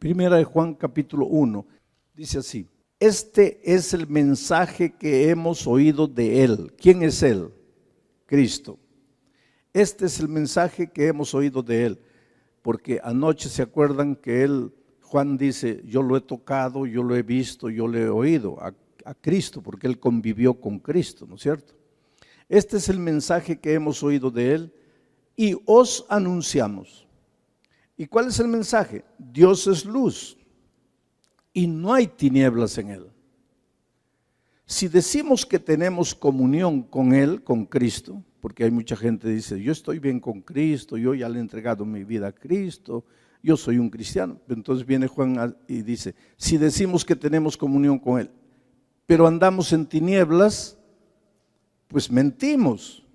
Primera de Juan capítulo 1, dice así: este es el mensaje que hemos oído de Él. ¿Quién es Él? Cristo. Este es el mensaje que hemos oído de Él, porque anoche se acuerdan que Juan dice, yo lo he tocado, yo lo he visto, yo lo he oído a Cristo, porque Él convivió con Cristo, ¿no es cierto? Este es el mensaje que hemos oído de Él y os anunciamos. ¿Y cuál es el mensaje? Dios es luz y no hay tinieblas en Él. Si decimos que tenemos comunión con Él, con Cristo, porque hay mucha gente que dice, yo estoy bien con Cristo, yo ya le he entregado mi vida a Cristo, yo soy un cristiano. Entonces viene Juan y dice, si decimos que tenemos comunión con Él, pero andamos en tinieblas, pues mentimos,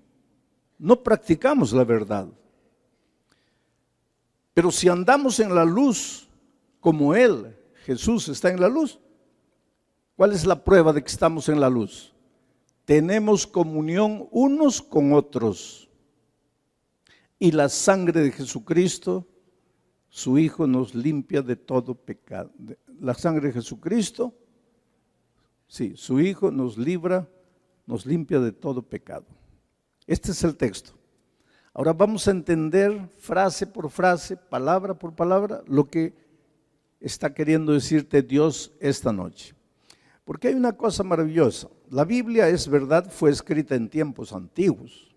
no practicamos la verdad. Pero si andamos en la luz, como Él, Jesús está en la luz, ¿cuál es la prueba de que estamos en la luz? Tenemos comunión unos con otros. Y la sangre de Jesucristo, su Hijo, nos limpia de todo pecado. La sangre de Jesucristo, sí, su Hijo nos limpia de todo pecado. Este es el texto. Ahora vamos a entender frase por frase, palabra por palabra, lo que está queriendo decirte Dios esta noche. Porque hay una cosa maravillosa. La Biblia, es verdad, fue escrita en tiempos antiguos,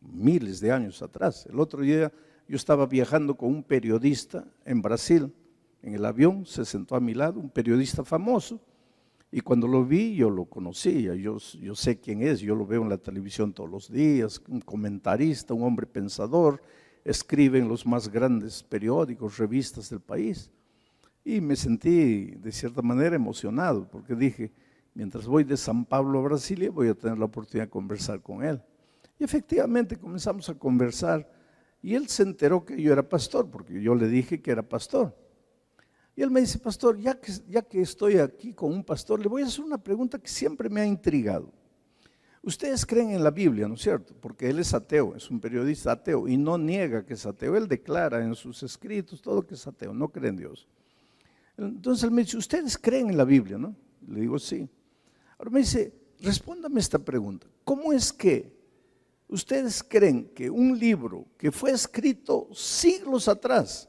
miles de años atrás. El otro día yo estaba viajando con un periodista en Brasil, en el avión, se sentó a mi lado, un periodista famoso, y cuando lo vi yo lo conocía, yo sé quién es, yo lo veo en la televisión todos los días, un comentarista, un hombre pensador, escribe en los más grandes periódicos, revistas del país. Y me sentí de cierta manera emocionado, porque dije, mientras voy de San Pablo a Brasilia, voy a tener la oportunidad de conversar con él. Y efectivamente comenzamos a conversar, y él se enteró que yo era pastor, porque yo le dije que era pastor. Y él me dice, pastor, ya que estoy aquí con un pastor, le voy a hacer una pregunta que siempre me ha intrigado. Ustedes creen en la Biblia, ¿no es cierto? Porque él es ateo, es un periodista ateo, y no niega que es ateo. Él declara en sus escritos todo que es ateo, no cree en Dios. Entonces él me dice, ¿ustedes creen en la Biblia, no? Le digo, sí. Ahora me dice, respóndame esta pregunta. ¿Cómo es que ustedes creen que un libro que fue escrito siglos atrás,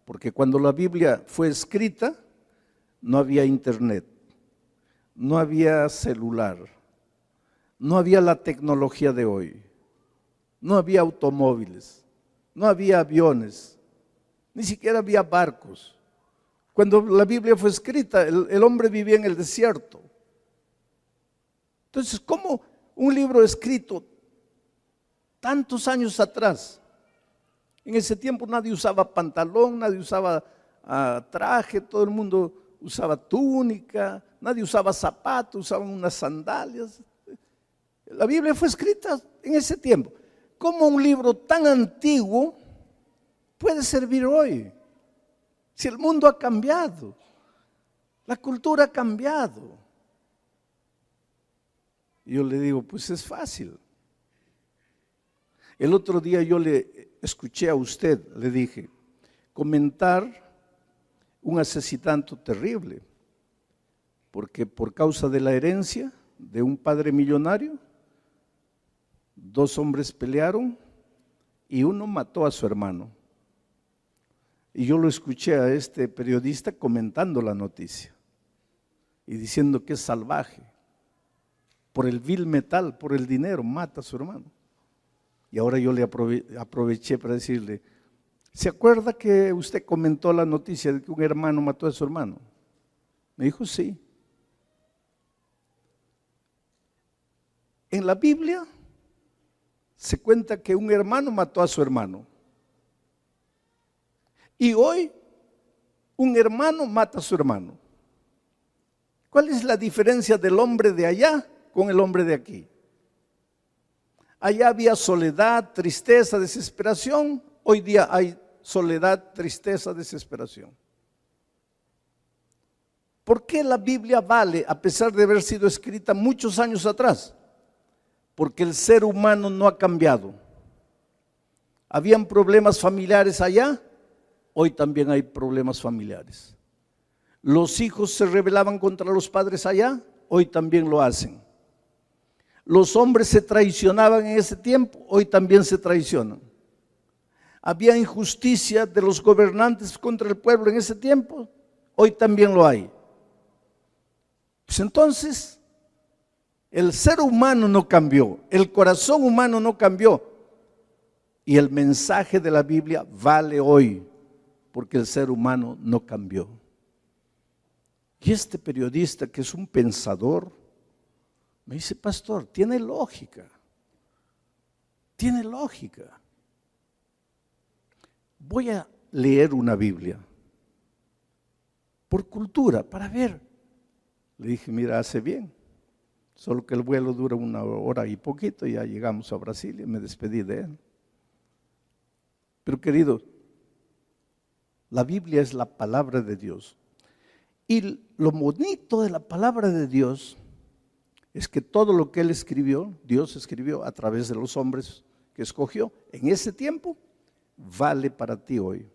porque cuando la Biblia fue escrita no había internet, no había celular, no había la tecnología de hoy, no había automóviles, no había aviones, ni siquiera había barcos? Cuando la Biblia fue escrita, el hombre vivía en el desierto. Entonces, ¿cómo un libro escrito tantos años atrás? En ese tiempo nadie usaba pantalón, nadie usaba traje, todo el mundo usaba túnica, nadie usaba zapatos, usaban unas sandalias. La Biblia fue escrita en ese tiempo. ¿Cómo un libro tan antiguo puede servir hoy? Si el mundo ha cambiado, la cultura ha cambiado. Y yo le digo, pues es fácil. El otro día yo le escuché a usted, le dije, comentar un asesinato terrible, porque por causa de la herencia de un padre millonario, 2 hombres pelearon y uno mató a su hermano. Y yo lo escuché a este periodista comentando la noticia y diciendo que es salvaje, por el vil metal, por el dinero, mata a su hermano. Y ahora yo le aproveché para decirle, ¿se acuerda que usted comentó la noticia de que un hermano mató a su hermano? Me dijo, sí. En la Biblia se cuenta que un hermano mató a su hermano. Y hoy un hermano mata a su hermano. ¿Cuál es la diferencia del hombre de allá con el hombre de aquí? Allá había soledad, tristeza, desesperación. Hoy día hay soledad, tristeza, desesperación. ¿Por qué la Biblia vale a pesar de haber sido escrita muchos años atrás? Porque el ser humano no ha cambiado. ¿Habían problemas familiares allá? hoy también hay problemas familiares. Los hijos se rebelaban contra los padres allá, hoy también lo hacen. Los hombres se traicionaban en ese tiempo, hoy también se traicionan. Había injusticia de los gobernantes contra el pueblo en ese tiempo, hoy también lo hay. Pues entonces, el ser humano no cambió, el corazón humano no cambió, y el mensaje de la Biblia vale hoy, porque el ser humano no cambió. Y este periodista, que es un pensador, me dice: pastor, tiene lógica, tiene lógica. Voy a leer una Biblia, por cultura, para ver. Le dije: mira, hace bien, solo que el vuelo dura 1 hora y poquito, y ya llegamos a Brasilia, me despedí de él. Pero querido, la Biblia es la palabra de Dios. Y lo bonito de la palabra de Dios es que todo lo que Él escribió, Dios escribió a través de los hombres que escogió en ese tiempo, vale para ti hoy.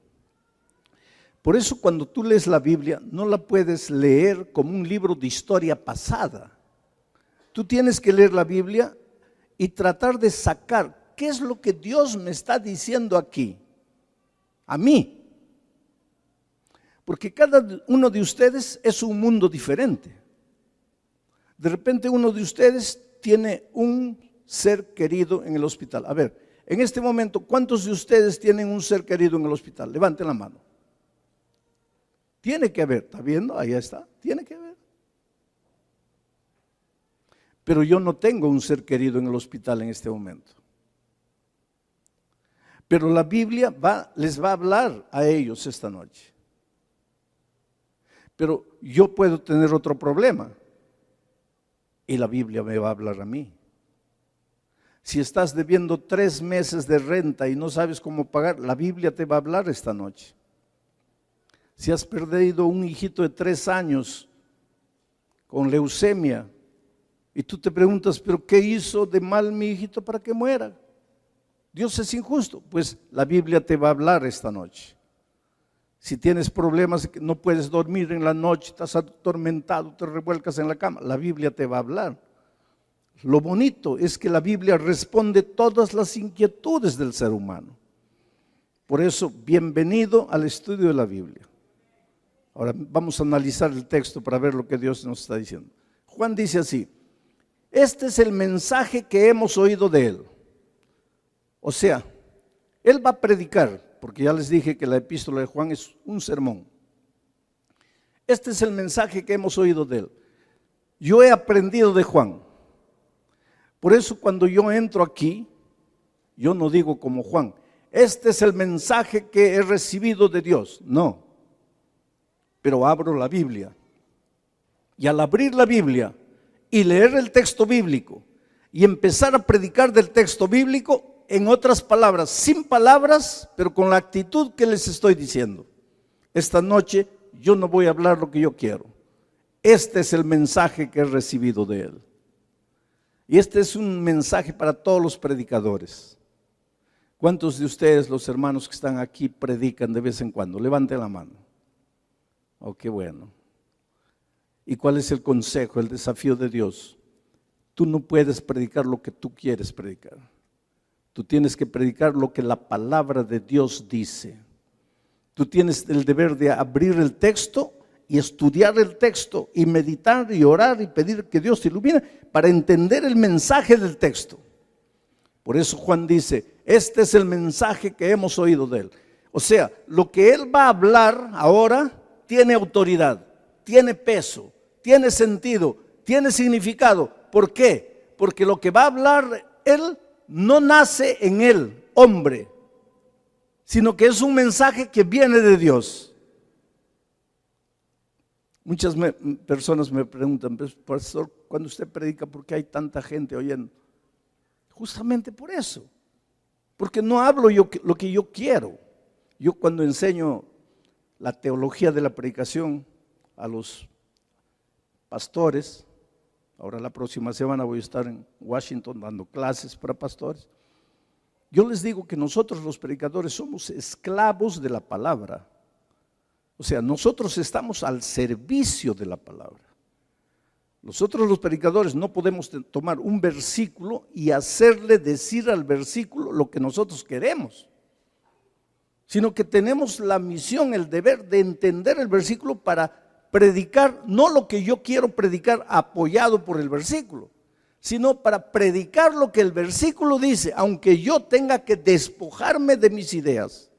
Por eso cuando tú lees la Biblia, no la puedes leer como un libro de historia pasada. Tú tienes que leer la Biblia y tratar de sacar qué es lo que Dios me está diciendo aquí, a mí. Porque cada uno de ustedes es un mundo diferente. De repente uno de ustedes tiene un ser querido en el hospital. A ver, en este momento, ¿cuántos de ustedes tienen un ser querido en el hospital? Levanten la mano. Tiene que haber, ¿está viendo? Ahí está, tiene que haber. Pero yo no tengo un ser querido en el hospital en este momento. Pero la Biblia les va a hablar a ellos esta noche. Pero yo puedo tener otro problema y la Biblia me va a hablar a mí. Si estás debiendo 3 meses de renta y no sabes cómo pagar, la Biblia te va a hablar esta noche. Si has perdido un hijito de 3 años con leucemia y tú te preguntas: ¿pero qué hizo de mal mi hijito para que muera? Dios es injusto. Pues la Biblia te va a hablar esta noche. Si tienes problemas, no puedes dormir en la noche, estás atormentado, te revuelcas en la cama, la Biblia te va a hablar. Lo bonito es que la Biblia responde todas las inquietudes del ser humano. Por eso, bienvenido al estudio de la Biblia. Ahora vamos a analizar el texto para ver lo que Dios nos está diciendo. Juan dice así: este es el mensaje que hemos oído de él. O sea, él va a predicar, porque ya les dije que la epístola de Juan es un sermón. Este es el mensaje que hemos oído de él. Yo he aprendido de Juan. Por eso cuando yo entro aquí, yo no digo como Juan: este es el mensaje que he recibido de Dios. No, pero abro la Biblia. Y al abrir la Biblia y leer el texto bíblico y empezar a predicar del texto bíblico, en otras palabras, sin palabras, pero con la actitud que les estoy diciendo. Esta noche yo no voy a hablar lo que yo quiero. Este es el mensaje que he recibido de él. Y este es un mensaje para todos los predicadores. ¿Cuántos de ustedes, los hermanos que están aquí, predican de vez en cuando? Levanten la mano. Oh, qué bueno. ¿Y cuál es el consejo, el desafío de Dios? Tú no puedes predicar lo que tú quieres predicar. Tú tienes que predicar lo que la palabra de Dios dice. Tú tienes el deber de abrir el texto y estudiar el texto y meditar y orar y pedir que Dios te ilumine para entender el mensaje del texto. Por eso Juan dice: este es el mensaje que hemos oído de él. O sea, lo que él va a hablar ahora tiene autoridad, tiene peso, tiene sentido, tiene significado. ¿Por qué? Porque lo que va a hablar él no nace en él, hombre, sino que es un mensaje que viene de Dios. Muchas personas me preguntan: pastor, cuando usted predica, ¿por qué hay tanta gente oyendo? Justamente por eso, porque no hablo yo lo que yo quiero. Yo cuando enseño la teología de la predicación a los pastores, ahora la próxima semana voy a estar en Washington dando clases para pastores. Yo les digo que nosotros los predicadores somos esclavos de la palabra. O sea, nosotros estamos al servicio de la palabra. Nosotros los predicadores no podemos tomar un versículo y hacerle decir al versículo lo que nosotros queremos, sino que tenemos la misión, el deber de entender el versículo para predicar, no lo que yo quiero predicar apoyado por el versículo, sino para predicar lo que el versículo dice, aunque yo tenga que despojarme de mis ideas,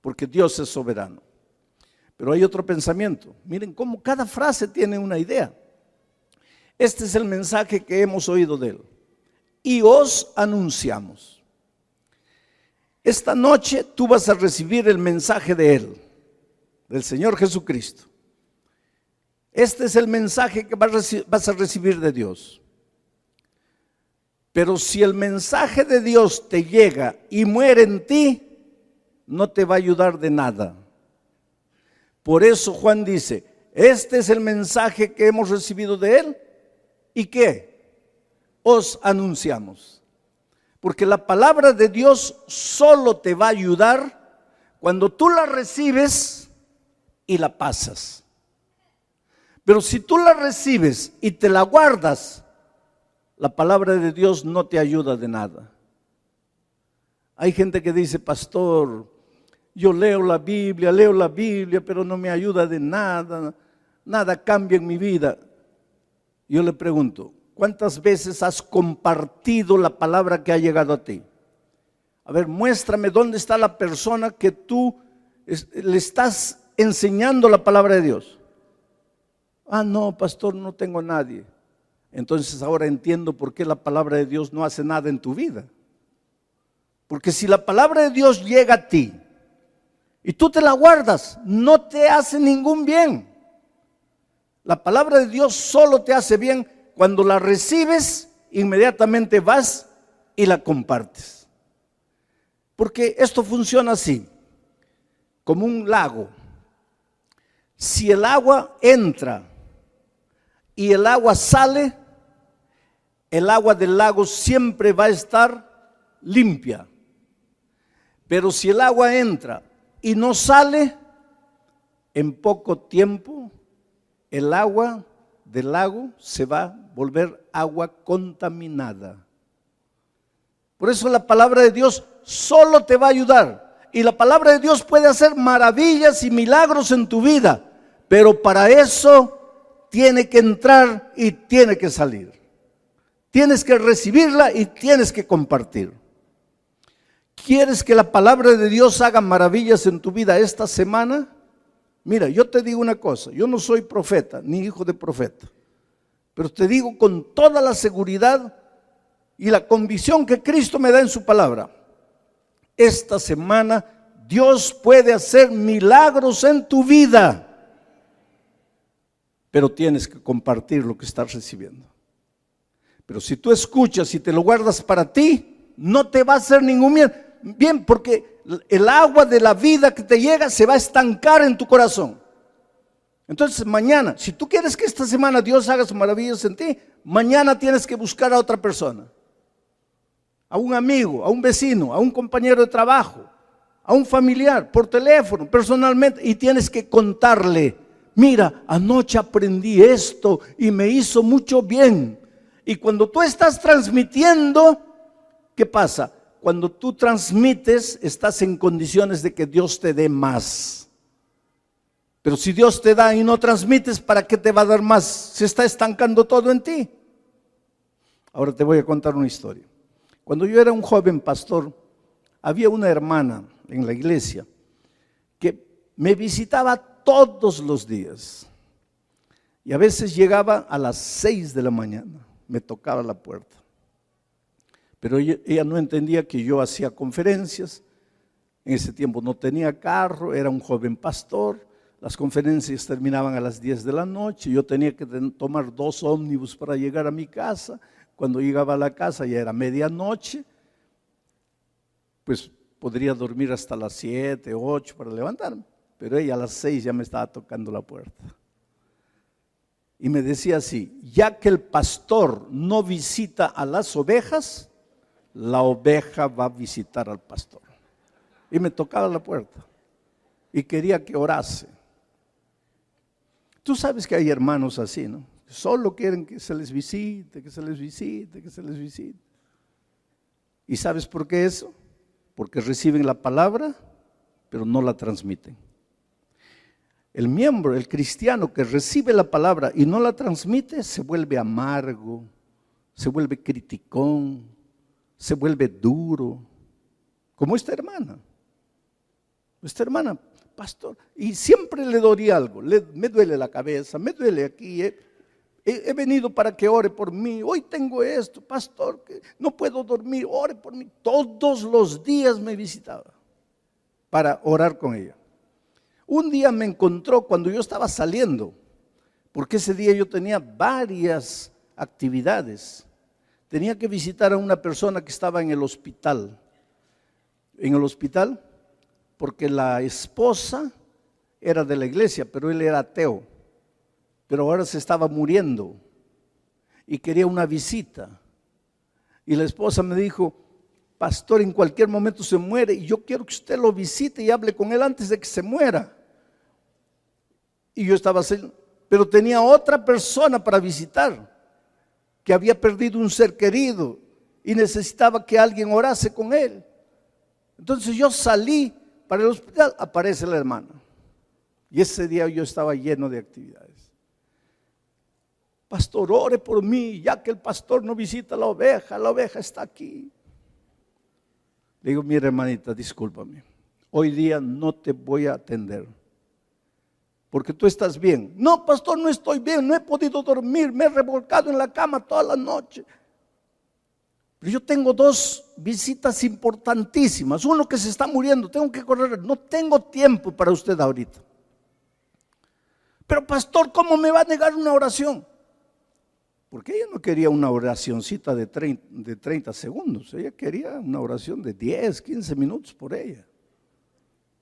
porque Dios es soberano. Pero hay otro pensamiento. Miren cómo cada frase tiene una idea. Este es el mensaje que hemos oído de él. Y os anunciamos. Esta noche tú vas a recibir el mensaje de él, del Señor Jesucristo. Este es el mensaje que vas a recibir de Dios. Pero si el mensaje de Dios te llega y muere en ti, no te va a ayudar de nada. Por eso Juan dice, este es el mensaje que hemos recibido de él. ¿Y qué? Os anunciamos. Porque la palabra de Dios solo te va a ayudar cuando tú la recibes y la pasas. Pero si tú la recibes y te la guardas, la palabra de Dios no te ayuda de nada. Hay gente que dice, pastor, yo leo la Biblia, pero no me ayuda de nada, nada cambia en mi vida. Yo le pregunto, ¿cuántas veces has compartido la palabra que ha llegado a ti? A ver, muéstrame dónde está la persona que tú le estás enseñando la palabra de Dios. Ah, no, pastor, no tengo a nadie. Entonces ahora entiendo por qué la palabra de Dios no hace nada en tu vida. Porque si la palabra de Dios llega a ti y tú te la guardas, no te hace ningún bien. La palabra de Dios solo te hace bien cuando la recibes, inmediatamente vas y la compartes. Porque esto funciona así, como un lago. Si el agua entra y el agua sale, el agua del lago siempre va a estar limpia. Pero si el agua entra y no sale, en poco tiempo el agua del lago se va a volver agua contaminada. Por eso la palabra de Dios solo te va a ayudar. Y la palabra de Dios puede hacer maravillas y milagros en tu vida. Pero para eso tiene que entrar y tiene que salir. Tienes que recibirla y tienes que compartir. ¿Quieres que la palabra de Dios haga maravillas en tu vida esta semana? Mira, yo te digo una cosa, yo no soy profeta, ni hijo de profeta, pero te digo con toda la seguridad y la convicción que Cristo me da en su palabra. Esta semana Dios puede hacer milagros en tu vida, pero tienes que compartir lo que estás recibiendo. Pero si tú escuchas y te lo guardas para ti, no te va a hacer ningún bien, porque el agua de la vida que te llega se va a estancar en tu corazón. Entonces mañana, si tú quieres que esta semana Dios haga sus maravillas en ti, mañana tienes que buscar a otra persona, a un amigo, a un vecino, a un compañero de trabajo, a un familiar, por teléfono, personalmente, y tienes que contarle, mira, anoche aprendí esto y me hizo mucho bien. Y cuando tú estás transmitiendo, ¿qué pasa? Cuando tú transmites, estás en condiciones de que Dios te dé más. Pero si Dios te da y no transmites, ¿para qué te va a dar más? Se está estancando todo en ti. Ahora te voy a contar una historia. Cuando yo era un joven pastor, había una hermana en la iglesia que me visitaba todos los días. Y a veces llegaba a las 6 de la mañana, me tocaba la puerta. Pero ella no entendía que yo hacía conferencias. En ese tiempo no tenía carro, era un joven pastor. Las conferencias terminaban a las 10 de la noche. Yo tenía que tomar 2 ómnibus para llegar a mi casa. Cuando llegaba a la casa ya era medianoche. Pues podría dormir hasta las 7, 8 para levantarme. Pero ella a las 6 ya me estaba tocando la puerta. Y me decía así, ya que el pastor no visita a las ovejas, la oveja va a visitar al pastor. Y me tocaba la puerta y quería que orase. Tú sabes que hay hermanos así, ¿no? Solo quieren que se les visite, que se les visite, que se les visite. ¿Y sabes por qué eso? Porque reciben la palabra, pero no la transmiten. El miembro, el cristiano que recibe la palabra y no la transmite, se vuelve amargo, se vuelve criticón, se vuelve duro, como esta hermana. Esta hermana, pastor, y siempre le dolía algo, me duele la cabeza, me duele aquí, he venido para que ore por mí, hoy tengo esto, pastor, que no puedo dormir, ore por mí. Todos los días me visitaba para orar con ella. Un día me encontró cuando yo estaba saliendo, porque ese día yo tenía varias actividades. Tenía que visitar a una persona que estaba en el hospital. En el hospital, porque la esposa era de la iglesia, pero él era ateo. Pero ahora se estaba muriendo y quería una visita. Y la esposa me dijo, pastor, en cualquier momento se muere y yo quiero que usted lo visite y hable con él antes de que se muera. Y yo estaba así, pero tenía otra persona para visitar, que había perdido un ser querido y necesitaba que alguien orase con él. Entonces yo salí para el hospital, aparece la hermana. Y ese día yo estaba lleno de actividades. Pastor, ore por mí, ya que el pastor no visita la oveja está aquí. Le digo, mira hermanita, discúlpame, hoy día no te voy a atender, porque tú estás bien. No, pastor, no estoy bien, no he podido dormir, me he revolcado en la cama toda la noche. Pero yo tengo dos visitas importantísimas, uno que se está muriendo, tengo que correr, no tengo tiempo para usted ahorita. Pero pastor, ¿cómo me va a negar una oración? Porque ella no quería una oracioncita de 30 segundos, ella quería una oración de 10, 15 minutos por ella.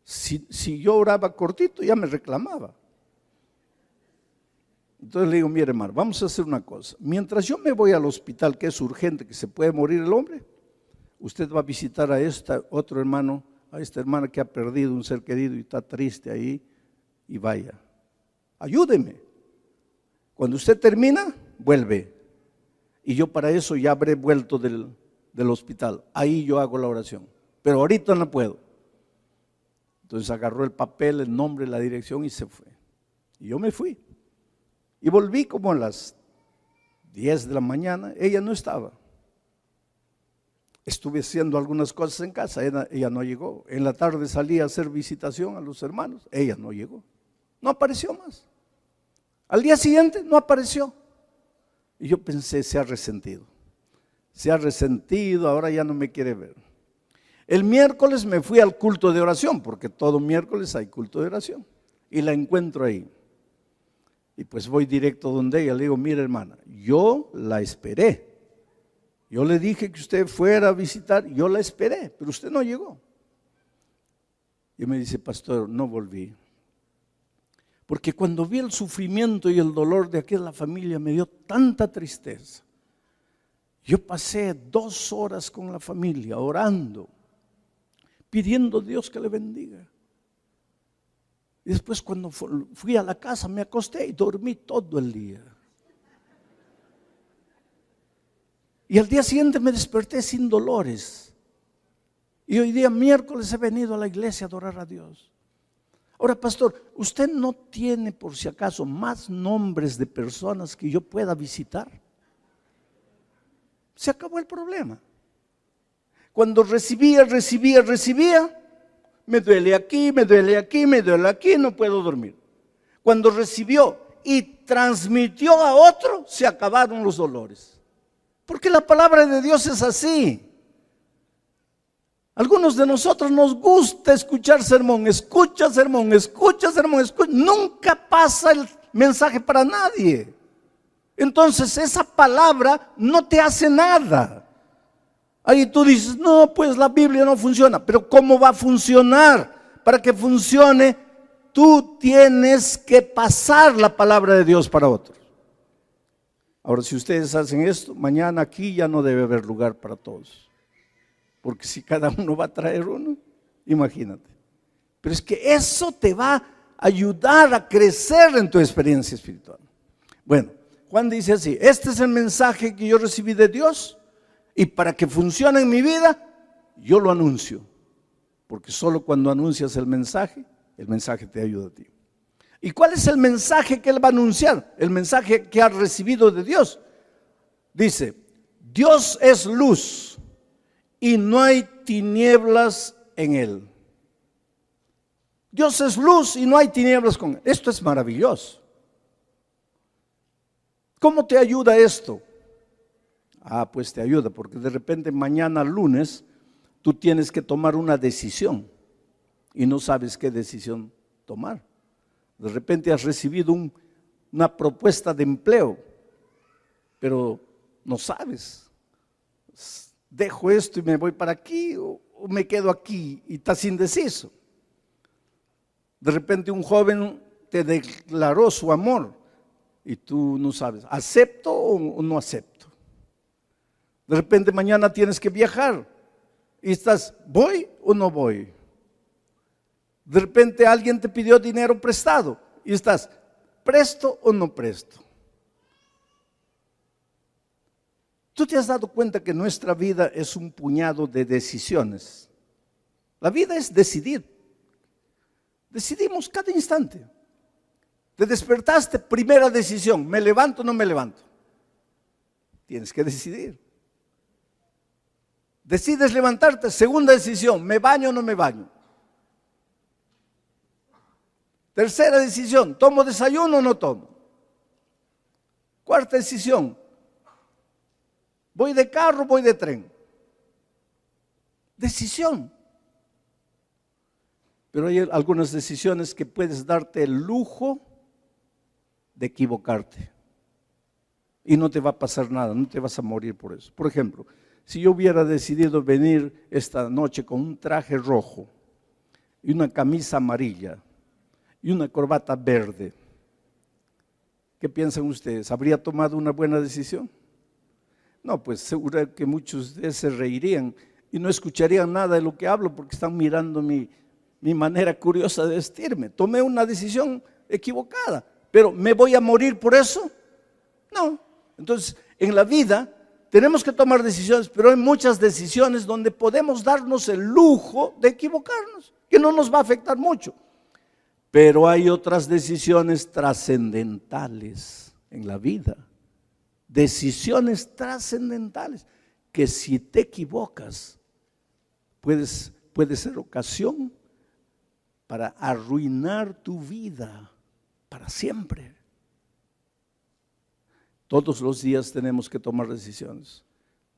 Si yo oraba cortito, ya me reclamaba. Entonces le digo, mire hermano, vamos a hacer una cosa. Mientras yo me voy al hospital, que es urgente, que se puede morir el hombre, usted va a visitar a este otro hermano, a esta hermana que ha perdido un ser querido y está triste ahí, y vaya, ayúdeme. Cuando usted termina, vuelve. Y yo para eso ya habré vuelto del hospital. Ahí yo hago la oración. Pero ahorita no puedo. Entonces agarró el papel, el nombre, la dirección y se fue. Y yo me fui. Y volví como a las 10 de la mañana. Ella no estaba. Estuve haciendo algunas cosas en casa. Ella no llegó. En la tarde salí a hacer visitación a los hermanos. Ella no llegó. No apareció más. Al día siguiente no apareció. Y yo pensé, se ha resentido. Se ha resentido, ahora ya no me quiere ver. El miércoles me fui al culto de oración, porque todo miércoles hay culto de oración. Y la encuentro ahí. Y pues voy directo donde ella. Le digo, mira hermana, yo la esperé. Yo le dije que usted fuera a visitar, yo la esperé, pero usted no llegó. Y me dice, pastor, no volví. Porque cuando vi el sufrimiento y el dolor de aquella familia me dio tanta tristeza. Yo pasé 2 horas con la familia orando, pidiendo a Dios que le bendiga. Y después cuando fui a la casa me acosté y dormí todo el día. Y al día siguiente me desperté sin dolores. Y hoy día miércoles he venido a la iglesia a adorar a Dios. Ahora, pastor, ¿usted no tiene por si acaso más nombres de personas que yo pueda visitar? Se acabó el problema. Cuando recibía, me duele aquí, me duele aquí, me duele aquí, no puedo dormir. Cuando recibió y transmitió a otro, se acabaron los dolores. Porque la palabra de Dios es así. Algunos de nosotros nos gusta escuchar sermón, escucha sermón, nunca pasa el mensaje para nadie. Entonces esa palabra no te hace nada. Ahí tú dices, no, pues la Biblia no funciona. Pero ¿cómo va a funcionar? Para que funcione, tú tienes que pasar la palabra de Dios para otros. Ahora, si ustedes hacen esto, mañana aquí ya no debe haber lugar para todos. porque si cada uno va a traer uno, imagínate. Pero es que eso te va a ayudar a crecer en tu experiencia espiritual. Bueno, Juan dice así: este es el mensaje que yo recibí de Dios, y para que funcione en mi vida, yo lo anuncio. Porque solo cuando anuncias el mensaje te ayuda a ti. ¿Y cuál es el mensaje que él va a anunciar? El mensaje que ha recibido de Dios. Dice: Dios es luz y no hay tinieblas en él. Dios es luz y no hay tinieblas con él. Esto es maravilloso. ¿Cómo te ayuda esto? Pues te ayuda porque de repente mañana lunes tú tienes que tomar una decisión y no sabes qué decisión tomar. De repente has recibido una propuesta de empleo, pero no sabes. ¿Dejo esto y me voy para aquí o me quedo aquí? Y estás indeciso. De repente un joven te declaró su amor y tú no sabes, ¿acepto o no acepto? De repente mañana tienes que viajar y estás, ¿voy o no voy? De repente alguien te pidió dinero prestado y estás, ¿presto o no presto? ¿Tú te has dado cuenta que nuestra vida es un puñado de decisiones? La vida es decidir. Decidimos cada instante. Te despertaste, primera decisión, ¿me levanto o no me levanto? Tienes que decidir. Decides levantarte, segunda decisión, ¿me baño o no me baño? Tercera decisión, ¿tomo desayuno o no tomo? Cuarta decisión, ¿voy de carro o voy de tren? Decisión. Pero hay algunas decisiones que puedes darte el lujo de equivocarte. Y no te va a pasar nada, no te vas a morir por eso. Por ejemplo, si yo hubiera decidido venir esta noche con un traje rojo y una camisa amarilla y una corbata verde, ¿qué piensan ustedes? ¿Habría tomado una buena decisión? No, pues seguro que muchos de ustedes se reirían y no escucharían nada de lo que hablo porque están mirando mi manera curiosa de vestirme. Tomé una decisión equivocada, pero ¿me voy a morir por eso? No. Entonces, en la vida tenemos que tomar decisiones, pero hay muchas decisiones donde podemos darnos el lujo de equivocarnos, que no nos va a afectar mucho. Pero hay otras decisiones trascendentales en la vida, decisiones trascendentales, que si te equivocas, puede ser ocasión para arruinar tu vida para siempre. Todos los días tenemos que tomar decisiones.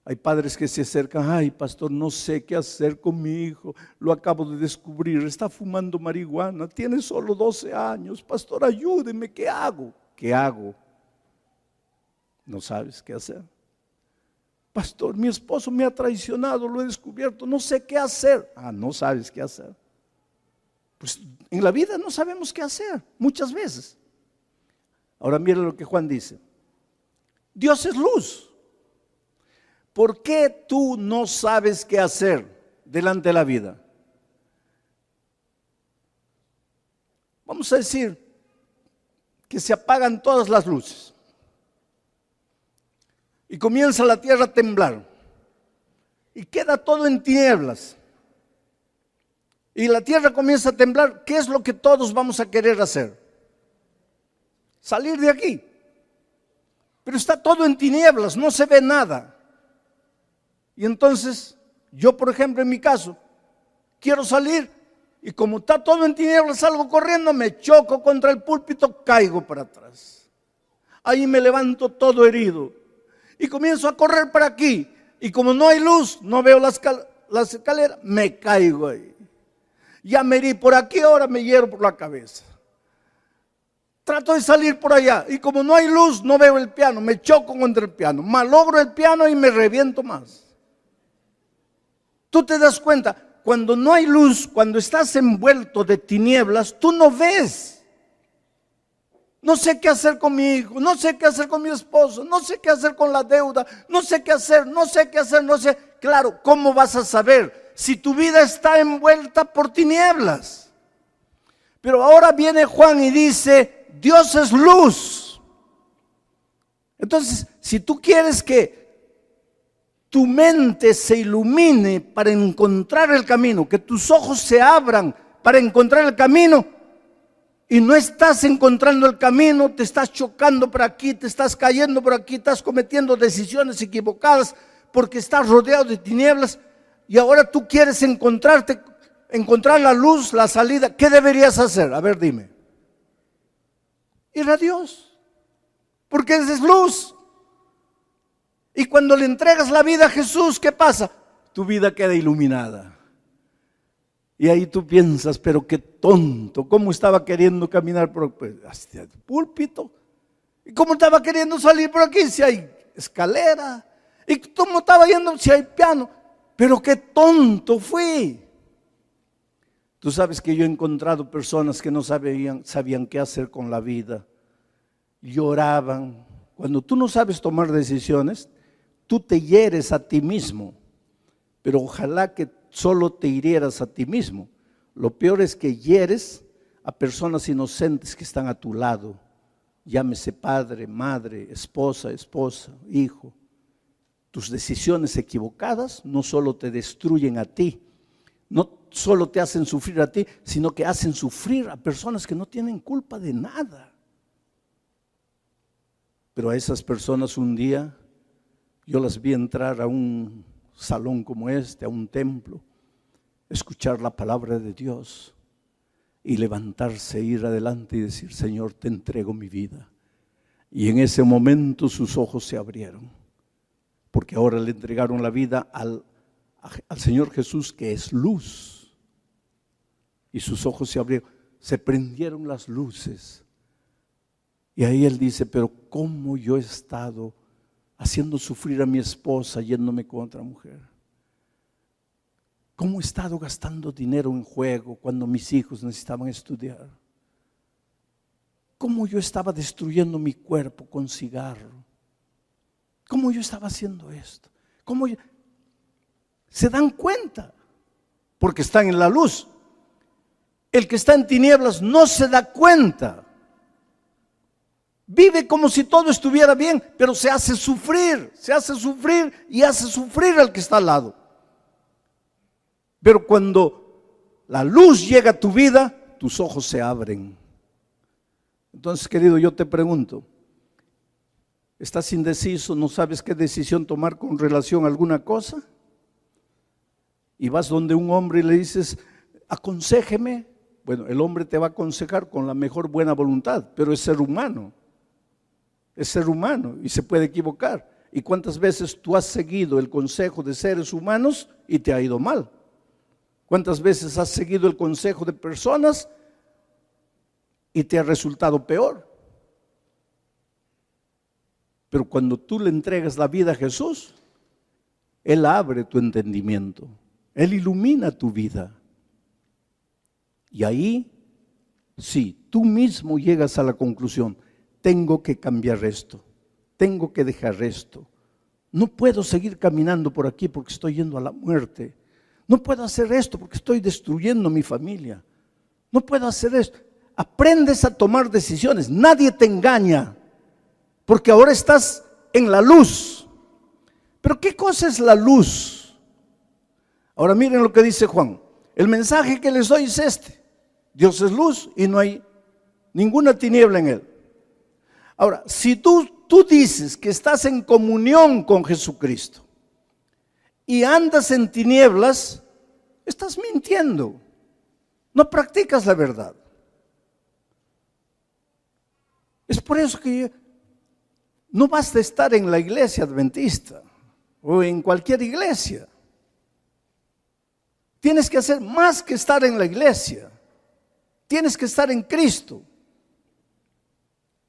Hay padres que se acercan, ay pastor, no sé qué hacer con mi hijo, lo acabo de descubrir, está fumando marihuana, tiene solo 12 años, pastor ayúdeme, ¿qué hago? ¿Qué hago? No sabes qué hacer. Pastor, mi esposo me ha traicionado, lo he descubierto, no sé qué hacer. No sabes qué hacer. Pues en la vida no sabemos qué hacer, muchas veces. Ahora mira lo que Juan dice. Dios es luz. ¿Por qué tú no sabes qué hacer delante de la vida? Vamos a decir que se apagan todas las luces y comienza la tierra a temblar y queda todo en tinieblas y la tierra comienza a temblar. ¿Qué es lo que todos vamos a querer hacer? Salir de aquí. Pero está todo en tinieblas, no se ve nada. Y entonces, yo por ejemplo en mi caso, quiero salir y como está todo en tinieblas, salgo corriendo, me choco contra el púlpito, caigo para atrás. Ahí me levanto todo herido y comienzo a correr para aquí. Y como no hay luz, no veo las escaleras, me caigo ahí. Ya me herí por aquí, ahora me hiero por la cabeza. Trato de salir por allá y como no hay luz, no veo el piano, me choco contra el piano, malogro el piano y me reviento más. Tú te das cuenta, cuando no hay luz, cuando estás envuelto de tinieblas, tú no ves no sé qué hacer con mi hijo, no sé qué hacer con mi esposo, no sé qué hacer con la deuda, no sé qué hacer, no sé qué hacer, no sé. Claro, ¿cómo vas a saber si tu vida está envuelta por tinieblas? Pero ahora viene Juan y dice, Dios es luz. Entonces, si tú quieres que tu mente se ilumine para encontrar el camino, que tus ojos se abran para encontrar el camino, y no estás encontrando el camino, te estás chocando por aquí, te estás cayendo por aquí, estás cometiendo decisiones equivocadas porque estás rodeado de tinieblas, y ahora tú quieres encontrar la luz, la salida. ¿Qué deberías hacer? A ver, dime. Ir a Dios, porque esa es luz. Y cuando le entregas la vida a Jesús, ¿qué pasa? Tu vida queda iluminada. Y ahí tú piensas, pero qué tonto, cómo estaba queriendo caminar hacia el púlpito. Y cómo estaba queriendo salir por aquí si hay escalera. Y cómo estaba yendo si hay piano. Pero qué tonto fui. Tú sabes que yo he encontrado personas que no sabían qué hacer con la vida. Lloraban. Cuando tú no sabes tomar decisiones, tú te hieres a ti mismo. Pero ojalá que solo te hirieras a ti mismo. Lo peor es que hieres a personas inocentes que están a tu lado. Llámese padre, madre, esposa, hijo. Tus decisiones equivocadas no solo te destruyen a ti, no solo te hacen sufrir a ti, sino que hacen sufrir a personas que no tienen culpa de nada. Pero a esas personas un día yo las vi entrar a un salón como este, a un templo, escuchar la palabra de Dios y levantarse, ir adelante y decir, Señor, te entrego mi vida. Y en ese momento sus ojos se abrieron, porque ahora le entregaron la vida al Señor Jesús, que es luz. Y sus ojos se abrieron, se prendieron las luces. Y ahí él dice, pero ¿cómo yo he estado haciendo sufrir a mi esposa yéndome con otra mujer? ¿Cómo he estado gastando dinero en juego cuando mis hijos necesitaban estudiar? ¿Cómo yo estaba destruyendo mi cuerpo con cigarro? ¿Cómo yo estaba haciendo esto? ¿Se dan cuenta? Porque están en la luz. El que está en tinieblas no se da cuenta. Vive como si todo estuviera bien, pero se hace sufrir y hace sufrir al que está al lado. Pero cuando la luz llega a tu vida, tus ojos se abren. Entonces, querido, yo te pregunto, ¿estás indeciso? ¿No sabes qué decisión tomar con relación a alguna cosa? Y vas donde un hombre y le dices, aconséjeme. Bueno, el hombre te va a aconsejar con la mejor buena voluntad, pero es ser humano. Es ser humano y se puede equivocar. ¿Y cuántas veces tú has seguido el consejo de seres humanos y te ha ido mal? ¿Cuántas veces has seguido el consejo de personas y te ha resultado peor? Pero cuando tú le entregas la vida a Jesús, Él abre tu entendimiento, Él ilumina tu vida. Y ahí, sí, tú mismo llegas a la conclusión, tengo que cambiar esto, tengo que dejar esto. No puedo seguir caminando por aquí porque estoy yendo a la muerte. No puedo hacer esto porque estoy destruyendo mi familia. No puedo hacer esto. Aprendes a tomar decisiones. Nadie te engaña porque ahora estás en la luz. Pero ¿qué cosa es la luz? Ahora miren lo que dice Juan. El mensaje que les doy es este. Dios es luz y no hay ninguna tiniebla en Él. Ahora, si tú dices que estás en comunión con Jesucristo y andas en tinieblas, estás mintiendo. No practicas la verdad. Es por eso que no basta estar en la iglesia adventista o en cualquier iglesia. Tienes que hacer más que estar en la iglesia. Tienes que estar en Cristo.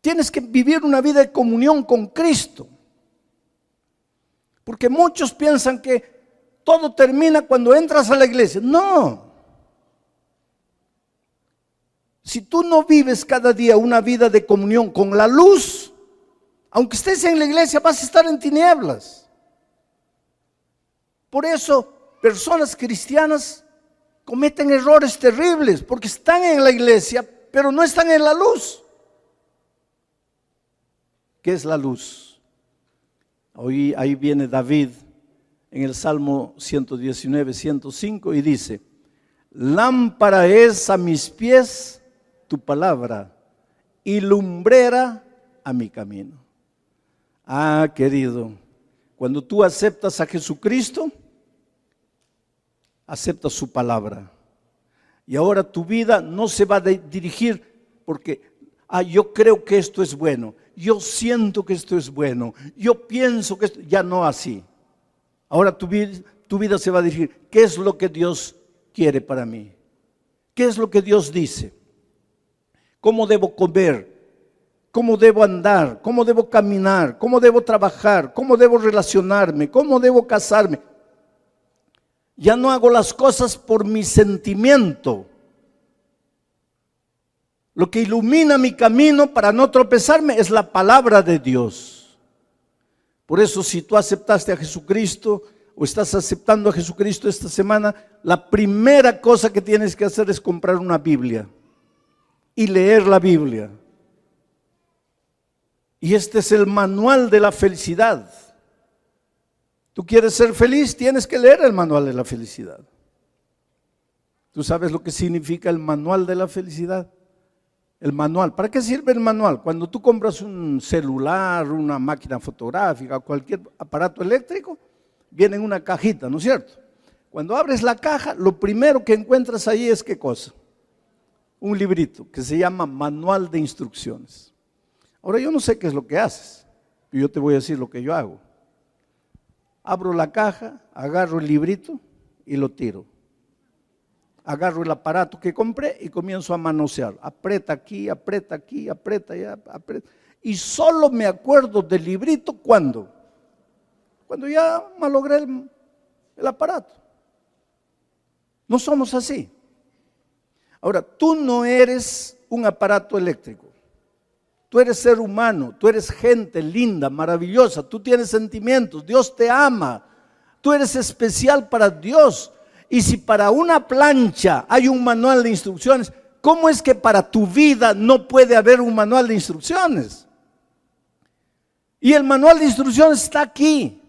Tienes que vivir una vida de comunión con Cristo. Porque muchos piensan que todo termina cuando entras a la iglesia. No. Si tú no vives cada día una vida de comunión con la luz, aunque estés en la iglesia, vas a estar en tinieblas. Por eso, personas cristianas cometen errores terribles, porque están en la iglesia, pero no están en la luz. ¿Qué es la luz? Hoy ahí viene David en el Salmo 119, 105 y dice: lámpara es a mis pies tu palabra y lumbrera a mi camino. Ah, querido, cuando tú aceptas a Jesucristo, aceptas su palabra. Y ahora tu vida no se va a dirigir porque, yo creo que esto es bueno, yo siento que esto es bueno, yo pienso que esto, ya no así. Ahora tu vida se va a dirigir, ¿qué es lo que Dios quiere para mí? ¿Qué es lo que Dios dice? ¿Cómo debo comer? ¿Cómo debo andar? ¿Cómo debo caminar? ¿Cómo debo trabajar? ¿Cómo debo relacionarme? ¿Cómo debo casarme? Ya no hago las cosas por mi sentimiento. Lo que ilumina mi camino para no tropezarme es la palabra de Dios. Por eso, si tú aceptaste a Jesucristo o estás aceptando a Jesucristo esta semana, la primera cosa que tienes que hacer es comprar una Biblia y leer la Biblia. Y este es el manual de la felicidad. ¿Tú quieres ser feliz? Tienes que leer el manual de la felicidad. ¿Tú sabes lo que significa el manual de la felicidad? El manual. ¿Para qué sirve el manual? Cuando tú compras un celular, una máquina fotográfica, cualquier aparato eléctrico, viene en una cajita, ¿no es cierto? Cuando abres la caja, lo primero que encuentras ahí es ¿qué cosa? Un librito que se llama Manual de Instrucciones. Ahora yo no sé qué es lo que haces, yo te voy a decir lo que yo hago. Abro la caja, agarro el librito y lo tiro. Agarro el aparato que compré y comienzo a manosear. Aprieta aquí, aprieta allá, aprieta. Y solo me acuerdo del librito ¿cuándo? Cuando ya malogré el aparato. No somos así. Ahora, tú no eres un aparato eléctrico. Tú eres ser humano, tú eres gente linda, maravillosa, tú tienes sentimientos, Dios te ama, tú eres especial para Dios. Y si para una plancha hay un manual de instrucciones, ¿cómo es que para tu vida no puede haber un manual de instrucciones? Y el manual de instrucciones está aquí.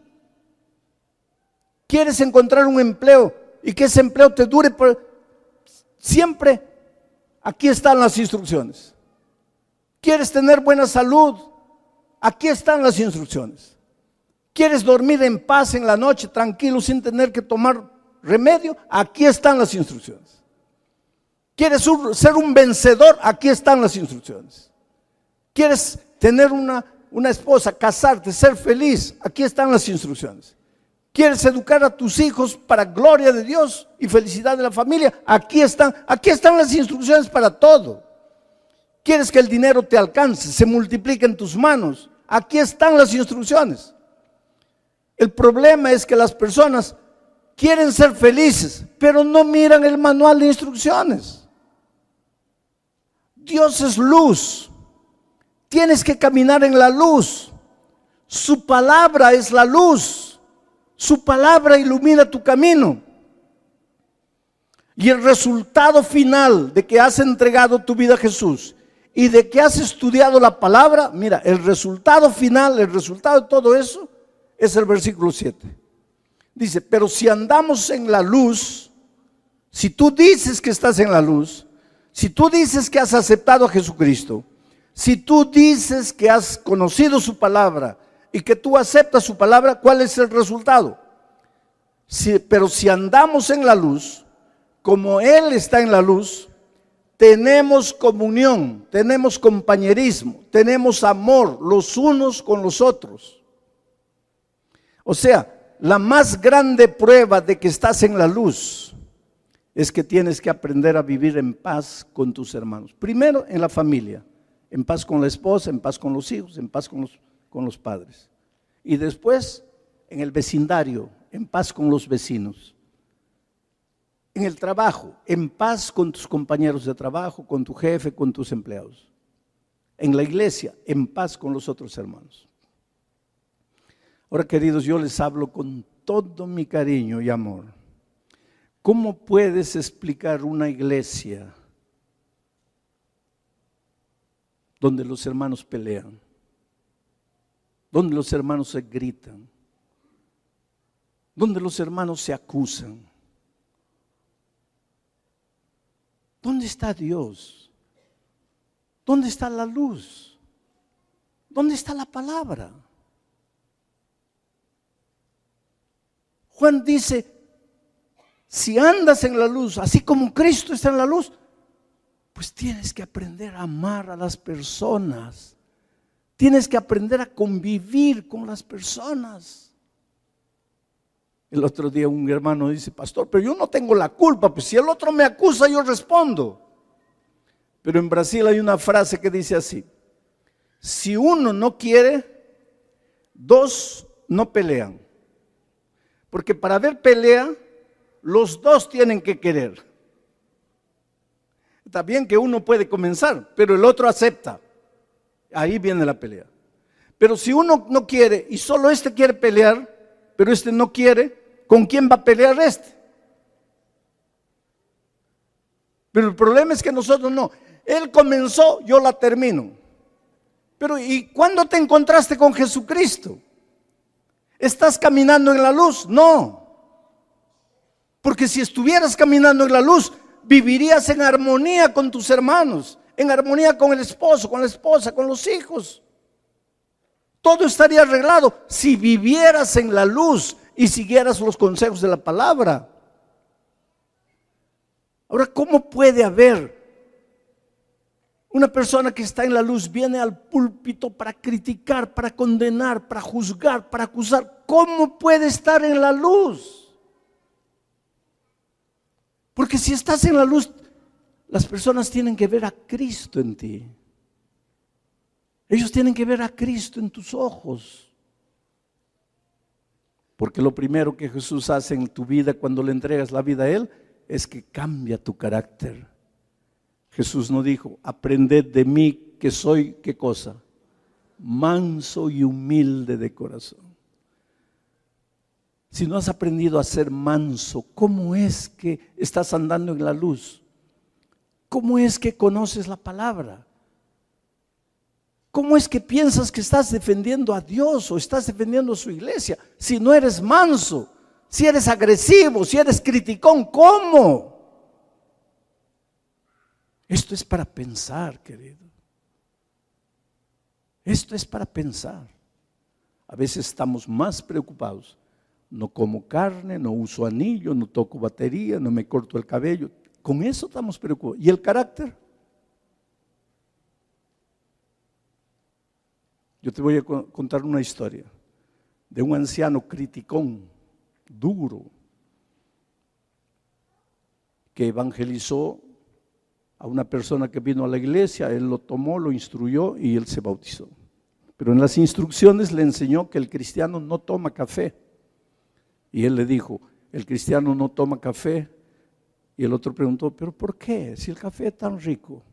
¿Quieres encontrar un empleo y que ese empleo te dure siempre? Aquí están las instrucciones. ¿Quieres tener buena salud? Aquí están las instrucciones. ¿Quieres dormir en paz en la noche, tranquilo, sin tener que tomar remedio? Aquí están las instrucciones. ¿Quieres ser un vencedor? Aquí están las instrucciones. ¿Quieres tener una esposa, casarte, ser feliz? Aquí están las instrucciones. ¿Quieres educar a tus hijos para gloria de Dios y felicidad de la familia? Aquí están las instrucciones para todo. ¿Quieres que el dinero te alcance, se multiplique en tus manos? Aquí están las instrucciones. El problema es que las personas quieren ser felices, pero no miran el manual de instrucciones. Dios es luz. Tienes que caminar en la luz. Su palabra es la luz. Su palabra ilumina tu camino. Y el resultado final de que has entregado tu vida a Jesús y de que has estudiado la palabra, mira, el resultado final, el resultado de todo eso es el versículo 7. Dice, pero si andamos en la luz, si tú dices que estás en la luz, si tú dices que has aceptado a Jesucristo, si tú dices que has conocido su palabra y que tú aceptas su palabra, ¿cuál es el resultado? Pero si andamos en la luz, como Él está en la luz, tenemos comunión, tenemos compañerismo, tenemos amor los unos con los otros. O sea, la más grande prueba de que estás en la luz es que tienes que aprender a vivir en paz con tus hermanos. Primero en la familia, en paz con la esposa, en paz con los hijos, en paz con los padres. Y después en el vecindario, en paz con los vecinos. En el trabajo, en paz con tus compañeros de trabajo, con tu jefe, con tus empleados. En la iglesia, en paz con los otros hermanos. Ahora, queridos, yo les hablo con todo mi cariño y amor. ¿Cómo puedes explicar una iglesia donde los hermanos pelean, donde los hermanos se gritan, donde los hermanos se acusan? ¿Dónde está Dios? ¿Dónde está la luz? ¿Dónde está la palabra? Juan dice, si andas en la luz, así como Cristo está en la luz, pues tienes que aprender a amar a las personas. Tienes que aprender a convivir con las personas. El otro día un hermano dice, pastor, pero yo no tengo la culpa, pues si el otro me acusa, yo respondo. Pero en Brasil hay una frase que dice así: si uno no quiere, dos no pelean. Porque para haber pelea, los dos tienen que querer. Está bien que uno puede comenzar, pero el otro acepta. Ahí viene la pelea. Pero si uno no quiere y solo este quiere pelear, pero este no quiere, ¿con quién va a pelear este? Pero el problema es que nosotros no. Él comenzó, yo la termino. Pero ¿y cuándo te encontraste con Jesucristo? ¿Estás caminando en la luz? No. Porque si estuvieras caminando en la luz, vivirías en armonía con tus hermanos, en armonía con el esposo, con la esposa, con los hijos. Todo estaría arreglado si vivieras en la luz y siguieras los consejos de la palabra. Ahora, ¿cómo puede haber una persona que está en la luz, viene al púlpito para criticar, para condenar, para juzgar, para acusar? ¿Cómo puede estar en la luz? Porque si estás en la luz, las personas tienen que ver a Cristo en ti. Ellos tienen que ver a Cristo en tus ojos. Porque lo primero que Jesús hace en tu vida cuando le entregas la vida a Él es que cambia tu carácter. Jesús no dijo, aprended de mí que soy, ¿qué cosa? Manso y humilde de corazón. Si no has aprendido a ser manso, ¿cómo es que estás andando en la luz? ¿Cómo es que conoces la palabra? ¿Cómo es que piensas que estás defendiendo a Dios o estás defendiendo a su iglesia? Si no eres manso, si eres agresivo, si eres criticón, ¿cómo? Esto es para pensar, querido. Esto es para pensar. A veces estamos más preocupados. No como carne, no uso anillo, no toco batería, no me corto el cabello. Con eso estamos preocupados. ¿Y el carácter? Yo te voy a contar una historia de un anciano criticón, duro, que evangelizó a una persona que vino a la iglesia. Él lo tomó, lo instruyó y él se bautizó. Pero en las instrucciones le enseñó que el cristiano no toma café. Y él le dijo, el cristiano no toma café. Y el otro preguntó, ¿pero por qué? Si el café es tan rico.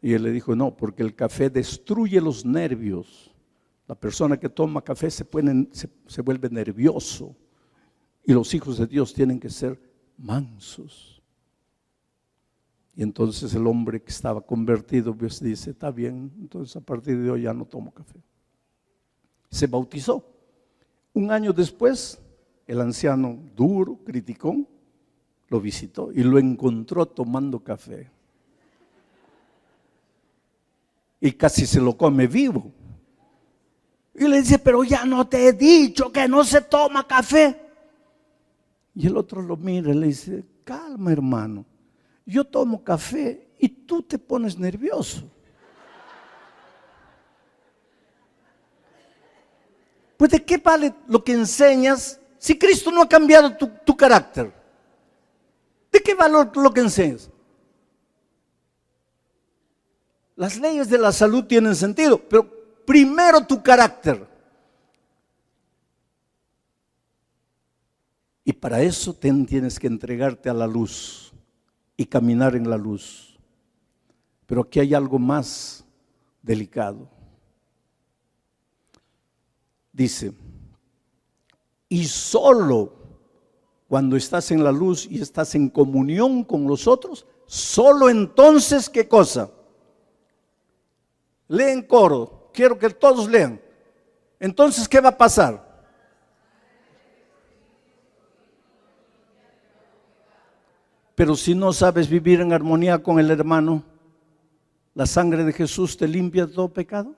Y él le dijo, no, porque el café destruye los nervios. La persona que toma café se vuelve nervioso. Y los hijos de Dios tienen que ser mansos. Y entonces el hombre que estaba convertido pues dice, está bien, entonces a partir de hoy ya no tomo café. Se bautizó. Un año después, el anciano duro, criticón, lo visitó y lo encontró tomando café. Y casi se lo come vivo. Y le dice, pero ya no te he dicho que no se toma café. Y el otro lo mira y le dice, calma hermano, yo tomo café y tú te pones nervioso. Pues ¿de qué vale lo que enseñas si Cristo no ha cambiado tu carácter? ¿De qué vale lo que enseñas? Las leyes de la salud tienen sentido, pero primero tu carácter. Y para eso tienes que entregarte a la luz y caminar en la luz. Pero aquí hay algo más delicado. Dice, y solo cuando estás en la luz y estás en comunión con los otros, solo entonces, ¿qué cosa? Leen coro, quiero que todos lean. Entonces, ¿qué va a pasar? Pero si no sabes vivir en armonía con el hermano, ¿la sangre de Jesús te limpia de todo pecado?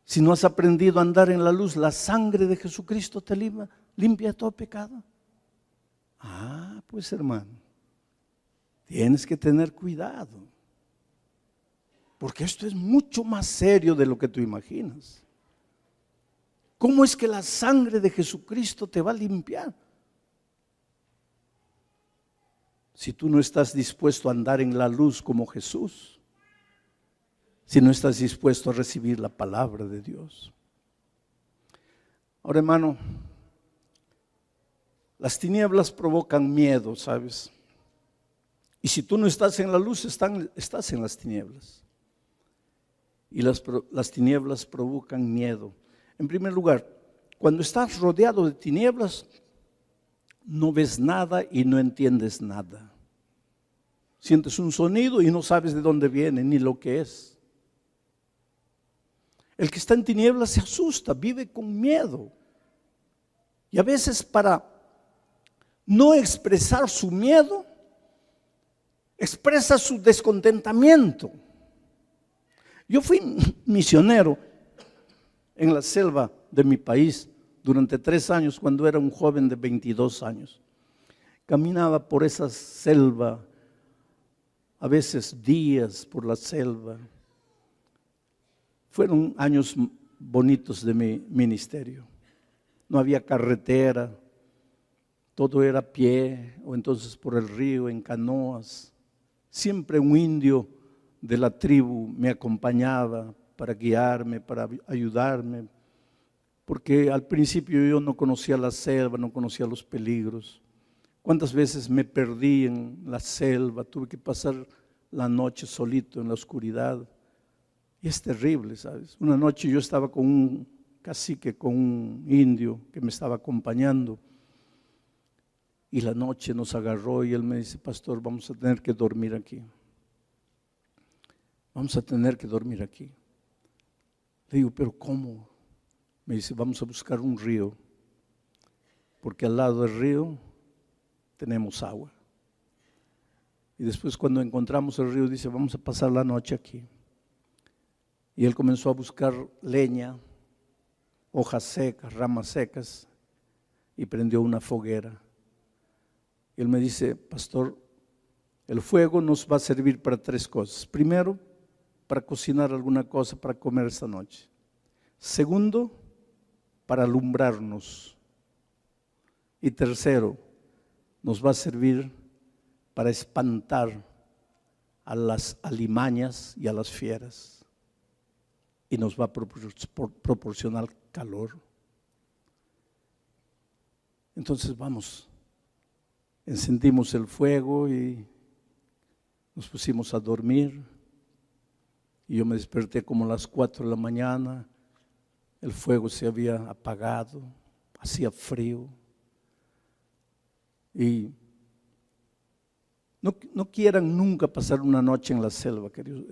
Si no has aprendido a andar en la luz, ¿la sangre de Jesucristo te limpia de todo pecado? Ah, pues hermano, tienes que tener cuidado, porque esto es mucho más serio de lo que tú imaginas. ¿Cómo es que la sangre de Jesucristo te va a limpiar? Si tú no estás dispuesto a andar en la luz como Jesús, si no estás dispuesto a recibir la palabra de Dios. Ahora, hermano, las tinieblas provocan miedo, ¿sabes? Y si tú no estás en la luz, estás en las tinieblas. Y las tinieblas provocan miedo. En primer lugar, cuando estás rodeado de tinieblas, no ves nada y no entiendes nada. Sientes un sonido y no sabes de dónde viene ni lo que es. El que está en tinieblas se asusta, vive con miedo. Y a veces para no expresar su miedo, expresa su descontentamiento. Yo fui misionero en la selva de mi país durante 3 años cuando era un joven de 22 años. Caminaba por esa selva, a veces días por la selva. Fueron años bonitos de mi ministerio. No había carretera, todo era a pie o entonces por el río en canoas. Siempre un indio de la tribu me acompañaba para guiarme, para ayudarme, porque al principio yo no conocía la selva, no conocía los peligros. ¿Cuántas veces me perdí en la selva? Tuve que pasar la noche solito en la oscuridad. Y es terrible, ¿sabes? Una noche yo estaba con un cacique, con un indio que me estaba acompañando. Y la noche nos agarró y él me dice, pastor, vamos a tener que dormir aquí. Vamos a tener que dormir aquí. Le digo, ¿pero cómo? Me dice, vamos a buscar un río, porque al lado del río tenemos agua. Y después cuando encontramos el río, dice, vamos a pasar la noche aquí. Y él comenzó a buscar leña, hojas secas, ramas secas, y prendió una foguera. Y él me dice, pastor, el fuego nos va a servir para 3 cosas. Primero, para cocinar alguna cosa para comer esta noche. Segundo, para alumbrarnos. Y tercero, nos va a servir para espantar a las alimañas y a las fieras. Y nos va a proporcionar calor. Entonces vamos, encendimos el fuego y nos pusimos a dormir. Y yo me desperté como a las 4 de la mañana. El fuego se había apagado, hacía frío. Y no quieran nunca pasar una noche en la selva, queridos.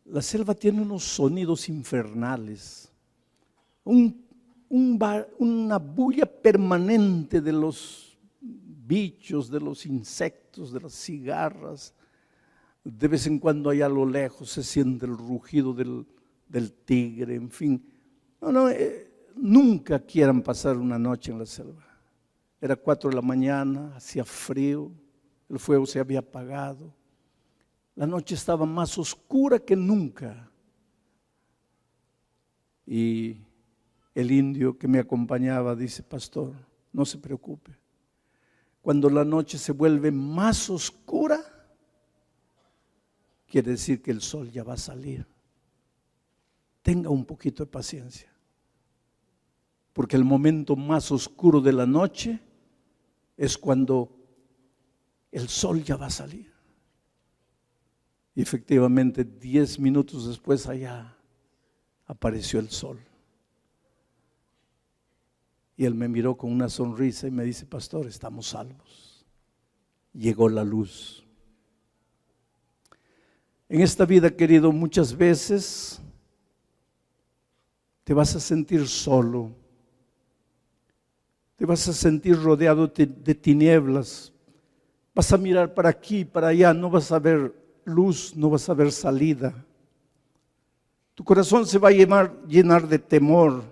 La selva tiene unos sonidos infernales, una bulla permanente de los bichos, de los insectos, de las cigarras. De vez en cuando allá a lo lejos se siente el rugido del tigre, en fin. Nunca quieran pasar una noche en la selva. Era 4 de la mañana, hacía frío, el fuego se había apagado. La noche estaba más oscura que nunca. Y el indio que me acompañaba dice, pastor, no se preocupe. Cuando la noche se vuelve más oscura, quiere decir que el sol ya va a salir. Tenga un poquito de paciencia. Porque el momento más oscuro de la noche es cuando el sol ya va a salir. Y efectivamente, 10 minutos después allá apareció el sol. Y él me miró con una sonrisa y me dice: pastor, estamos salvos. Llegó la luz. En esta vida, querido, muchas veces te vas a sentir solo. Te vas a sentir rodeado de tinieblas. Vas a mirar para aquí, para allá, no vas a ver luz, no vas a ver salida. Tu corazón se va a llenar de temor.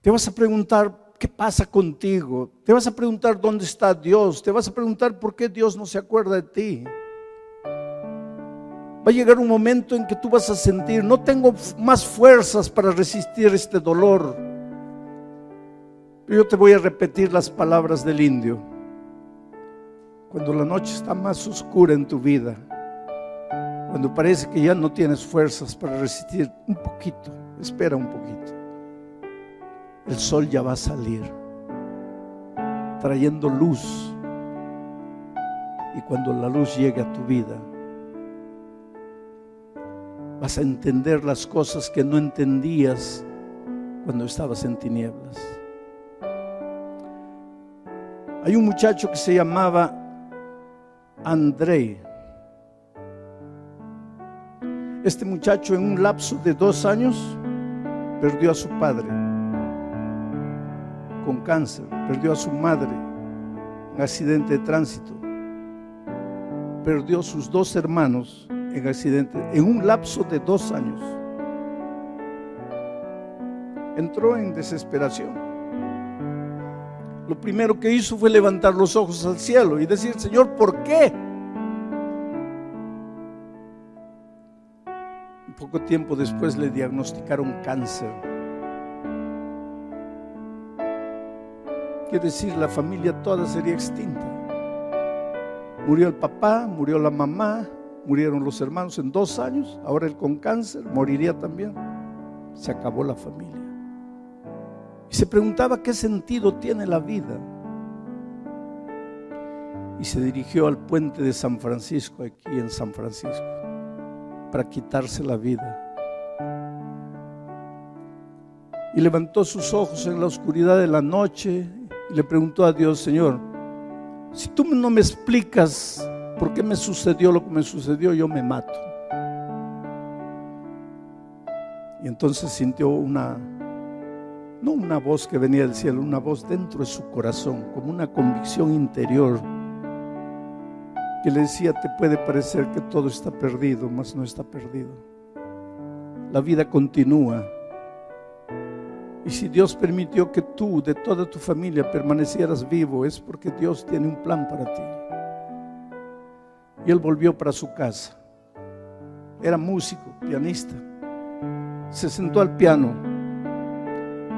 Te vas a preguntar qué pasa contigo. Te vas a preguntar dónde está Dios. Te vas a preguntar por qué Dios no se acuerda de ti. Va a llegar un momento en que tú vas a sentir: no tengo más fuerzas para resistir este dolor. Pero yo te voy a repetir las palabras del indio. Cuando la noche está más oscura en tu vida, cuando parece que ya no tienes fuerzas para resistir, un poquito, espera un poquito. El sol ya va a salir, trayendo luz. Y cuando la luz llegue a tu vida, vas a entender las cosas que no entendías cuando estabas en tinieblas. Hay un muchacho que se llamaba Andrei. Este muchacho, en un lapso de 2 años, perdió a su padre con cáncer, perdió a su madre en accidente de tránsito, perdió a sus 2 hermanos en accidente, en un lapso de 2 años. Entró en desesperación. Lo primero que hizo fue levantar los ojos al cielo y decir: Señor, ¿por qué? Un poco tiempo después le diagnosticaron cáncer. Quiere decir, la familia toda sería extinta. Murió el papá, murió la mamá, murieron los hermanos en 2 años. Ahora él con cáncer moriría también. Se acabó la familia. Y se preguntaba qué sentido tiene la vida. Y se dirigió al puente de San Francisco, aquí en San Francisco, para quitarse la vida. Y levantó sus ojos en la oscuridad de la noche y le preguntó a Dios: Señor, si tú no me explicas por qué me sucedió lo que me sucedió, yo me mato. Y entonces sintió no una voz que venía del cielo, una voz dentro de su corazón, como una convicción interior que le decía: te puede parecer que todo está perdido, mas no está perdido. La vida continúa. Y si Dios permitió que tú, de toda tu familia, permanecieras vivo, es porque Dios tiene un plan para ti. Y él volvió para su casa. Era músico, pianista. Se sentó al piano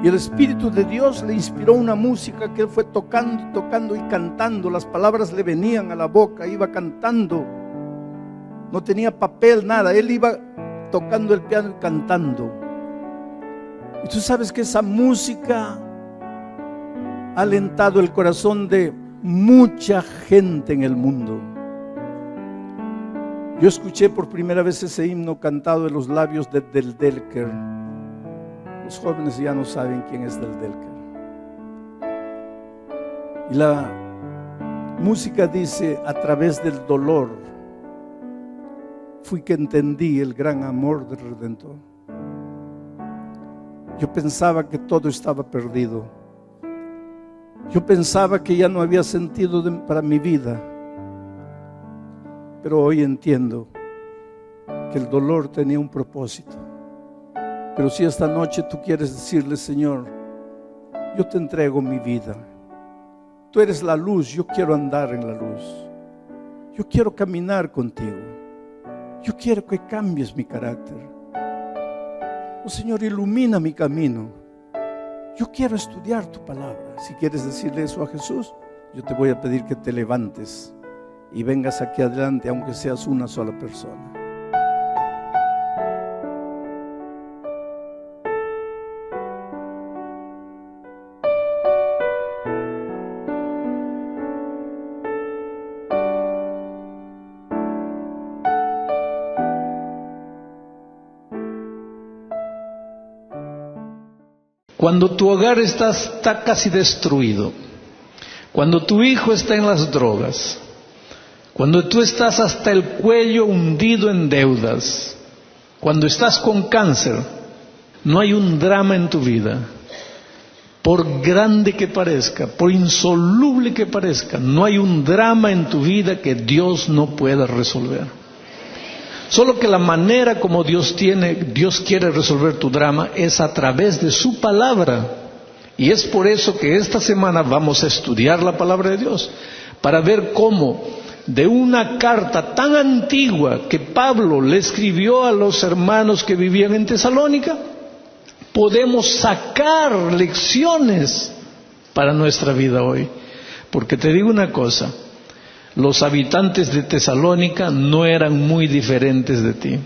y el Espíritu de Dios le inspiró una música que él fue tocando y cantando. Las palabras le venían a la boca, iba cantando. No tenía papel, nada. Él iba tocando el piano y cantando. Y tú sabes que esa música ha alentado el corazón de mucha gente en el mundo. Yo escuché por primera vez ese himno cantado en los labios de Del Delker. Los jóvenes ya no saben quién es Del Delker. Y la música dice: a través del dolor fui que entendí el gran amor del Redentor. Yo pensaba que todo estaba perdido. Yo pensaba que ya no había sentido para mi vida. Pero hoy entiendo que el dolor tenía un propósito. Pero si esta noche tú quieres decirle: Señor, yo te entrego mi vida. Tú eres la luz, yo quiero andar en la luz. Yo quiero caminar contigo. Yo quiero que cambies mi carácter. Oh Señor, ilumina mi camino. Yo quiero estudiar tu palabra. Si quieres decirle eso a Jesús, yo te voy a pedir que te levantes y vengas aquí adelante, aunque seas una sola persona. Cuando tu hogar está casi destruido, cuando tu hijo está en las drogas, cuando tú estás hasta el cuello hundido en deudas, cuando estás con cáncer, no hay un drama en tu vida. Por grande que parezca, por insoluble que parezca, no hay un drama en tu vida que Dios no pueda resolver. Solo que la manera como Dios quiere resolver tu drama es a través de su palabra. Y es por eso que esta semana vamos a estudiar la palabra de Dios, para ver cómo de una carta tan antigua que Pablo le escribió a los hermanos que vivían en Tesalónica, podemos sacar lecciones para nuestra vida hoy. Porque te digo una cosa, los habitantes de Tesalónica no eran muy diferentes de ti.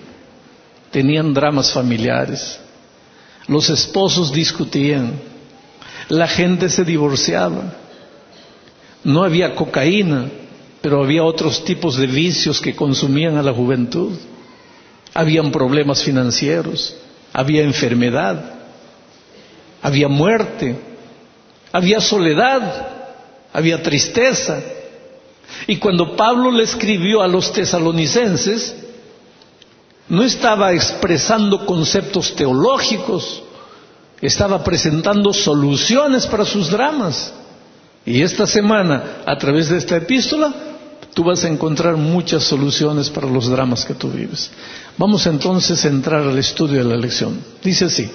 Tenían dramas familiares, los esposos discutían, la gente se divorciaba, no había cocaína, pero había otros tipos de vicios que consumían a la juventud, habían problemas financieros, había enfermedad, había muerte, había soledad, había tristeza. Y cuando Pablo le escribió a los tesalonicenses, no estaba expresando conceptos teológicos, estaba presentando soluciones para sus dramas. Y esta semana, a través de esta epístola, tú vas a encontrar muchas soluciones para los dramas que tú vives. Vamos entonces a entrar al estudio de la lección. Dice así: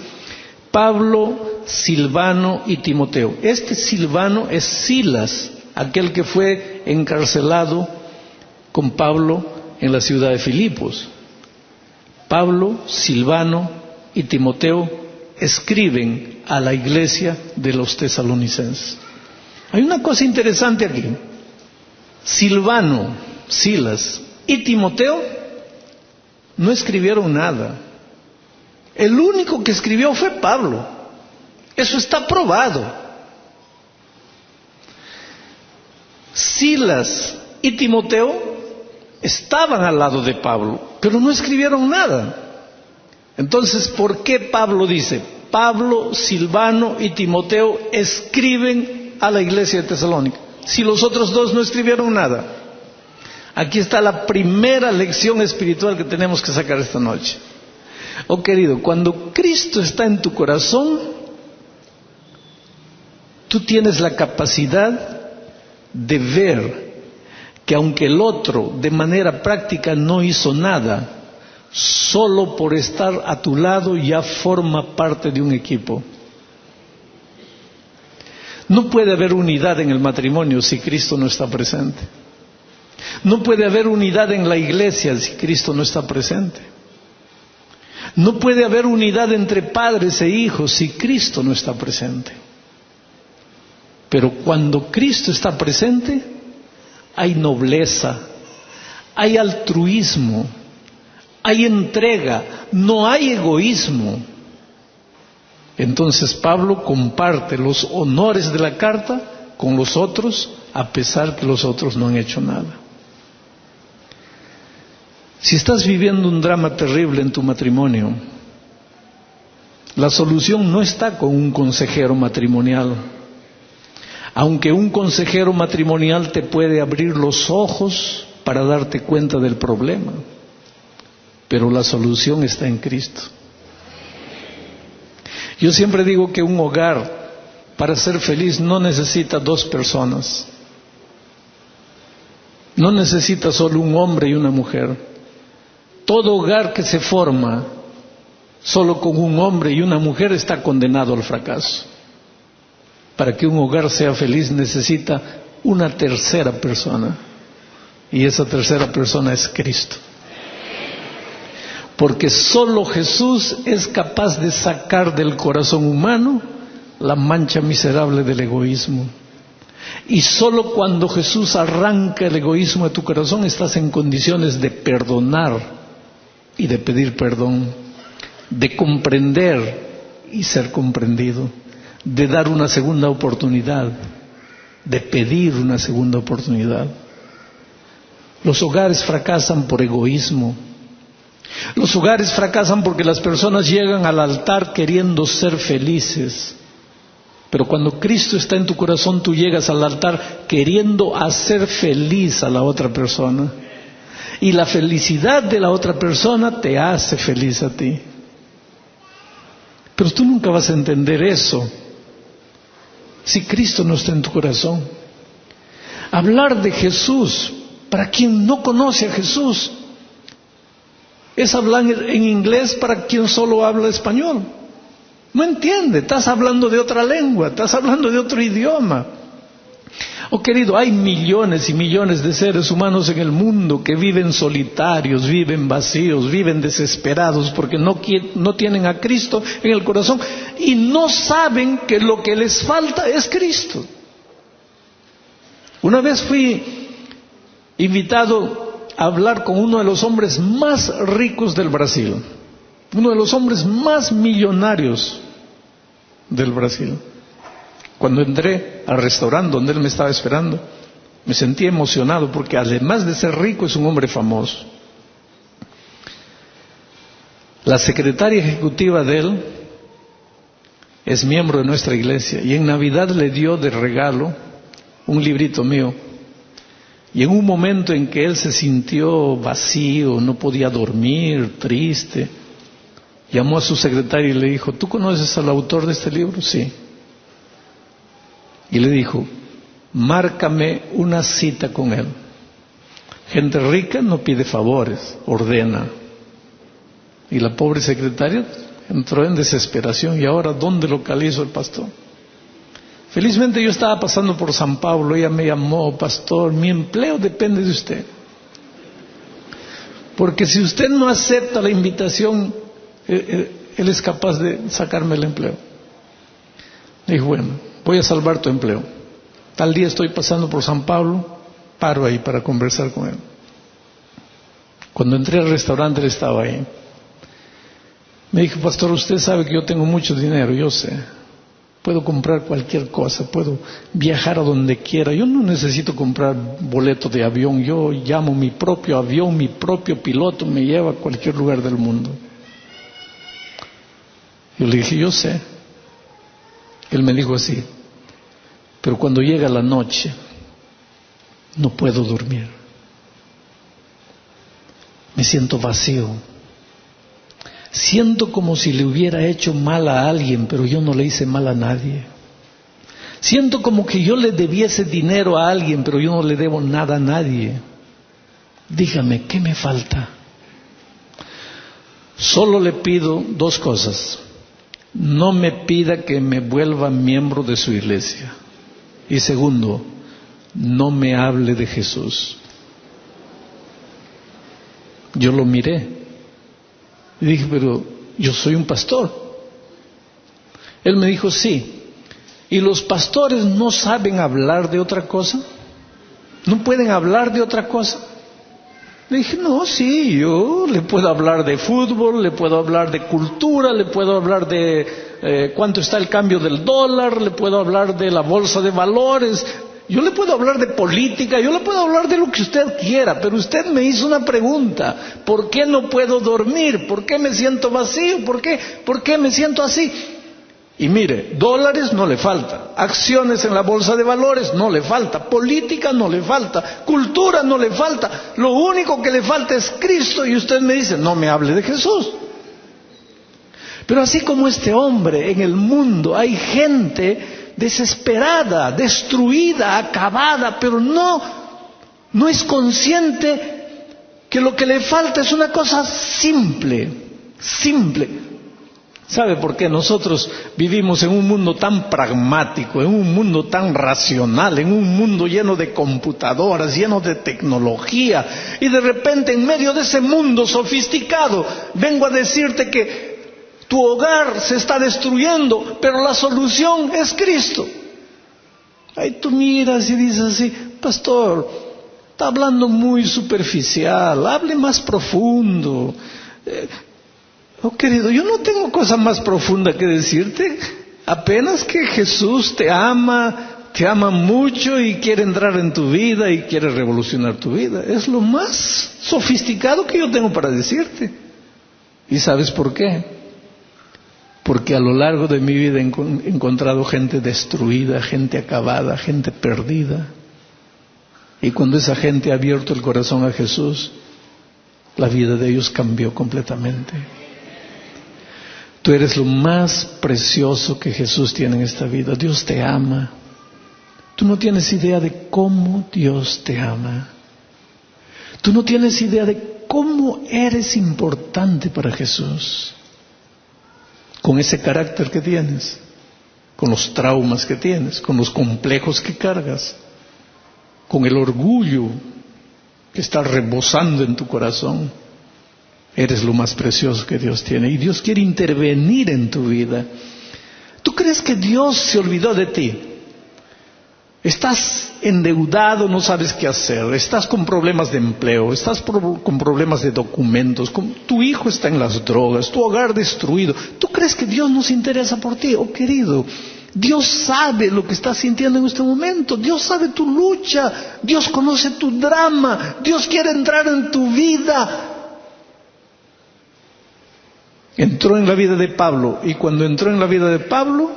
Pablo, Silvano y Timoteo. Este Silvano es Silas, aquel que fue encarcelado con Pablo en la ciudad de Filipos. Pablo, Silvano y Timoteo escriben a la iglesia de los tesalonicenses. Hay una cosa interesante aquí. Silvano, Silas y Timoteo no escribieron nada. El único que escribió fue Pablo. Eso está probado. Silas y Timoteo estaban al lado de Pablo, pero no escribieron nada. Entonces, ¿por qué Pablo dice: Pablo, Silvano y Timoteo escriben a la iglesia de Tesalónica, si los otros dos no escribieron nada? Aquí está la primera lección espiritual que tenemos que sacar esta noche. Oh querido, cuando Cristo está en tu corazón, tú tienes la capacidad de ver que aunque el otro de manera práctica no hizo nada, solo por estar a tu lado ya forma parte de un equipo. No puede haber unidad en el matrimonio si Cristo no está presente. No puede haber unidad en la iglesia si Cristo no está presente. No puede haber unidad entre padres e hijos si Cristo no está presente. Pero cuando Cristo está presente, hay nobleza, hay altruismo, hay entrega, no hay egoísmo. Entonces Pablo comparte los honores de la carta con los otros, a pesar que los otros no han hecho nada. Si estás viviendo un drama terrible en tu matrimonio, la solución no está con un consejero matrimonial. Aunque un consejero matrimonial te puede abrir los ojos para darte cuenta del problema, pero la solución está en Cristo. Yo siempre digo que un hogar, para ser feliz, no necesita dos personas. No necesita solo un hombre y una mujer. Todo hogar que se forma solo con un hombre y una mujer está condenado al fracaso. Para que un hogar sea feliz necesita una tercera persona. Y esa tercera persona es Cristo. Porque solo Jesús es capaz de sacar del corazón humano la mancha miserable del egoísmo. Y solo cuando Jesús arranca el egoísmo de tu corazón estás en condiciones de perdonar y de pedir perdón, de comprender y ser comprendido, de dar una segunda oportunidad, de pedir una segunda oportunidad. Los hogares fracasan por egoísmo. Los hogares fracasan porque las personas llegan al altar queriendo ser felices, Pero cuando Cristo está en tu corazón, tú llegas al altar queriendo hacer feliz a la otra persona. Y la felicidad de la otra persona te hace feliz a ti. Pero tú nunca vas a entender eso si Cristo no está en tu corazón. Hablar de Jesús, para quien no conoce a Jesús, es hablar en inglés para quien solo habla español. No entiende, estás hablando de otra lengua, estás hablando de otro idioma. Oh querido, hay millones y millones de seres humanos en el mundo que viven solitarios, viven vacíos, viven desesperados porque no tienen a Cristo en el corazón y no saben que lo que les falta es Cristo. Una vez fui invitado a hablar con uno de los hombres más ricos del Brasil, uno de los hombres más millonarios del Brasil. Cuando entré al restaurante donde él me estaba esperando, me sentí emocionado porque además de ser rico es un hombre famoso. La secretaria ejecutiva de él es miembro de nuestra iglesia y en Navidad le dio de regalo un librito mío. Y en un momento en que él se sintió vacío, no podía dormir, triste, llamó a su secretaria y le dijo: ¿tú conoces al autor de este libro? Sí. Y le dijo: márcame una cita con él. Gente rica no pide favores, ordena. Y la pobre secretaria entró en desesperación. ¿Y ahora dónde localizo al pastor? Felizmente yo estaba pasando por San Pablo. Ella me llamó: pastor, mi empleo depende de usted. Porque si usted no acepta la invitación, él es capaz de sacarme el empleo. Le dijo: bueno, voy a salvar tu empleo. Tal día estoy pasando por San Pablo, paro ahí para conversar con él. Cuando entré al restaurante, él estaba ahí. Me dijo: pastor, usted sabe que yo tengo mucho dinero. Yo sé. Puedo comprar cualquier cosa, puedo viajar a donde quiera. Yo no necesito comprar boleto de avión. Yo llamo mi propio avión, mi propio piloto me lleva a cualquier lugar del mundo. Yo le dije: yo sé. Él me dijo así: pero cuando llega la noche no puedo dormir. Me siento vacío. Siento como si le hubiera hecho mal a alguien, pero yo no le hice mal a nadie. Siento como que yo le debiese dinero a alguien, pero yo no le debo nada a nadie. Dígame, ¿qué me falta? Solo le pido dos cosas. No me pida que me vuelva miembro de su iglesia. Y segundo, no me hable de Jesús. Yo lo miré y dije: pero yo soy un pastor. Él me dijo: sí. ¿Y los pastores no saben hablar de otra cosa? ¿No pueden hablar de otra cosa? Le dije: no, sí, yo le puedo hablar de fútbol, le puedo hablar de cultura, le puedo hablar de cuánto está el cambio del dólar, le puedo hablar de la bolsa de valores, yo le puedo hablar de política, yo le puedo hablar de lo que usted quiera, pero usted me hizo una pregunta: ¿por qué no puedo dormir? ¿Por qué me siento vacío? ¿Por qué me siento así? Y mire, dólares no le falta, acciones en la bolsa de valores no le falta, política no le falta, cultura no le falta, lo único que le falta es Cristo. Y usted me dice: no me hable de Jesús. Pero así como este hombre, en el mundo hay gente desesperada, destruida, acabada, pero no es consciente que lo que le falta es una cosa simple. ¿Sabe por qué? Nosotros vivimos en un mundo tan pragmático, en un mundo tan racional, en un mundo lleno de computadoras, lleno de tecnología, y de repente en medio de ese mundo sofisticado vengo a decirte que tu hogar se está destruyendo, pero la solución es Cristo. Ahí tú miras y dices así: pastor, está hablando muy superficial, hable más profundo. Oh querido, yo no tengo cosa más profunda que decirte, apenas que Jesús te ama mucho y quiere entrar en tu vida y quiere revolucionar tu vida. Es lo más sofisticado que yo tengo para decirte. ¿Y sabes por qué? Porque a lo largo de mi vida he encontrado gente destruida, gente acabada, gente perdida. Y cuando esa gente ha abierto el corazón a Jesús, la vida de ellos cambió completamente. Tú eres lo más precioso que Jesús tiene en esta vida. Dios te ama. Tú no tienes idea de cómo Dios te ama. Tú no tienes idea de cómo eres importante para Jesús. Con ese carácter que tienes, con los traumas que tienes, con los complejos que cargas, con el orgullo que está rebosando en tu corazón. Eres lo más precioso que Dios tiene y Dios quiere intervenir en tu vida. ¿Tú crees que Dios se olvidó de ti? Estás endeudado, no sabes qué hacer, estás con problemas de empleo, estás con problemas de documentos, tu hijo está en las drogas, tu hogar destruido. ¿Tú crees que Dios no se interesa por ti? Oh querido, Dios sabe lo que estás sintiendo en este momento, Dios sabe tu lucha, Dios conoce tu drama, Dios quiere entrar en tu vida. Entró en la vida de Pablo y cuando entró en la vida de Pablo,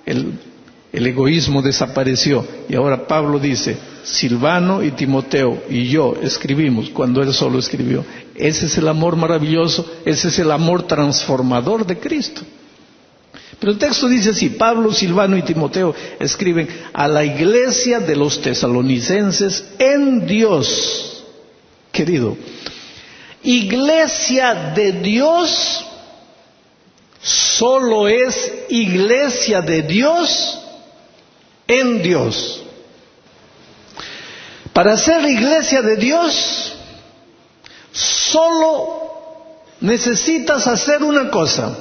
el egoísmo desapareció y ahora Pablo dice, Silvano y Timoteo y yo escribimos cuando él solo escribió. Ese es el amor maravilloso, ese es el amor transformador de Cristo. Pero el texto dice así, Pablo, Silvano y Timoteo escriben a la iglesia de los tesalonicenses en Dios. Querido, iglesia de Dios solo es iglesia de Dios en Dios. Para ser iglesia de Dios, solo necesitas hacer una cosa: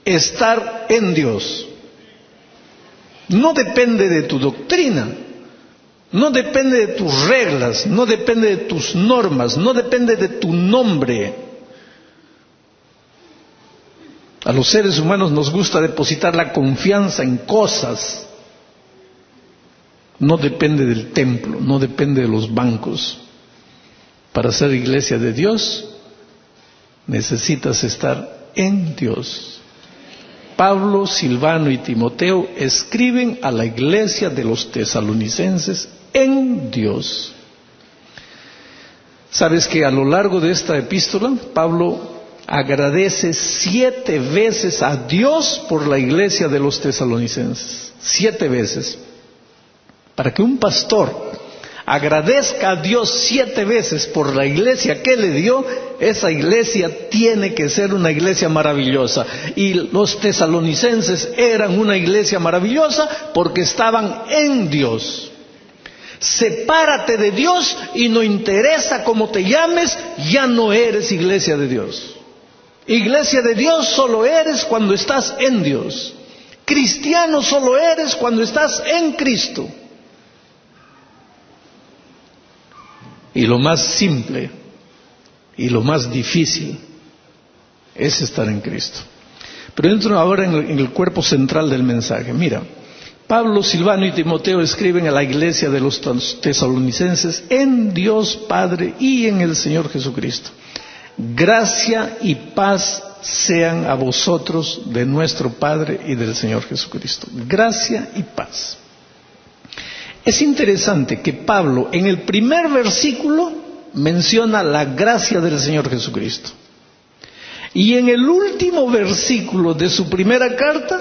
estar en Dios. No depende de tu doctrina, no depende de tus reglas, no depende de tus normas, no depende de tu nombre. A los seres humanos nos gusta depositar la confianza en cosas. No depende del templo, no depende de los bancos. Para ser iglesia de Dios, necesitas estar en Dios. Pablo, Silvano y Timoteo escriben a la iglesia de los tesalonicenses en Dios. ¿Sabes que a lo largo de esta epístola, Pablo agradece 7 veces a Dios por la iglesia de los tesalonicenses? 7 veces. Para que un pastor agradezca a Dios 7 veces por la iglesia que le dio, esa iglesia tiene que ser una iglesia maravillosa. Y los tesalonicenses eran una iglesia maravillosa porque estaban en Dios. Sepárate de Dios y no interesa cómo te llames, ya no eres iglesia de Dios. Iglesia de Dios solo eres cuando estás en Dios. Cristiano solo eres cuando estás en Cristo. Y lo más simple y lo más difícil es estar en Cristo. Pero entro ahora en el cuerpo central del mensaje. Mira, Pablo, Silvano y Timoteo escriben a la iglesia de los tesalonicenses en Dios Padre y en el Señor Jesucristo. Gracia y paz sean a vosotros de nuestro Padre y del Señor Jesucristo. Gracia y paz. Es interesante que Pablo en el primer versículo menciona la gracia del Señor Jesucristo. Y en el último versículo de su primera carta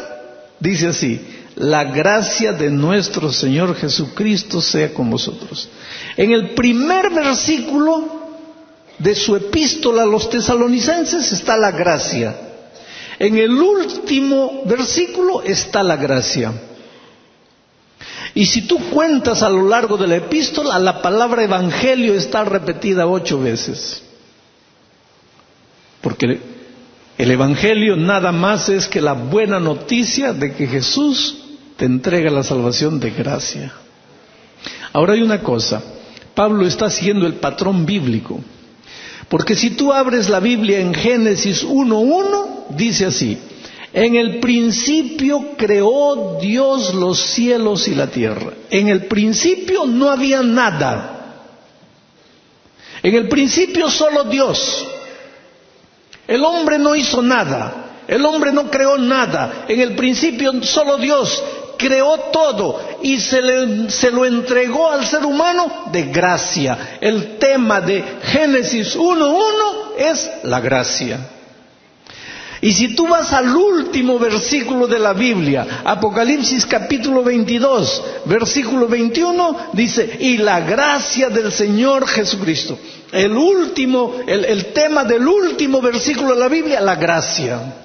dice así: la gracia de nuestro Señor Jesucristo sea con vosotros. En el primer versículo de su epístola a los tesalonicenses está la gracia. En el último versículo está la gracia. Y si tú cuentas a lo largo de la epístola, la palabra evangelio está repetida 8 veces. Porque el evangelio nada más es que la buena noticia de que Jesús te entrega la salvación de gracia. Ahora hay una cosa, Pablo está siguiendo el patrón bíblico. Porque si tú abres la Biblia en Génesis 1:1, dice así: en el principio creó Dios los cielos y la tierra. En el principio no había nada. En el principio solo Dios. El hombre no hizo nada. El hombre no creó nada. En el principio solo Dios creó todo y se lo entregó al ser humano de gracia. El tema de Génesis 1:1 es la gracia. Y si tú vas al último versículo de la Biblia, Apocalipsis capítulo 22, versículo 21, dice, y la gracia del Señor Jesucristo. El tema del último versículo de la Biblia, la gracia.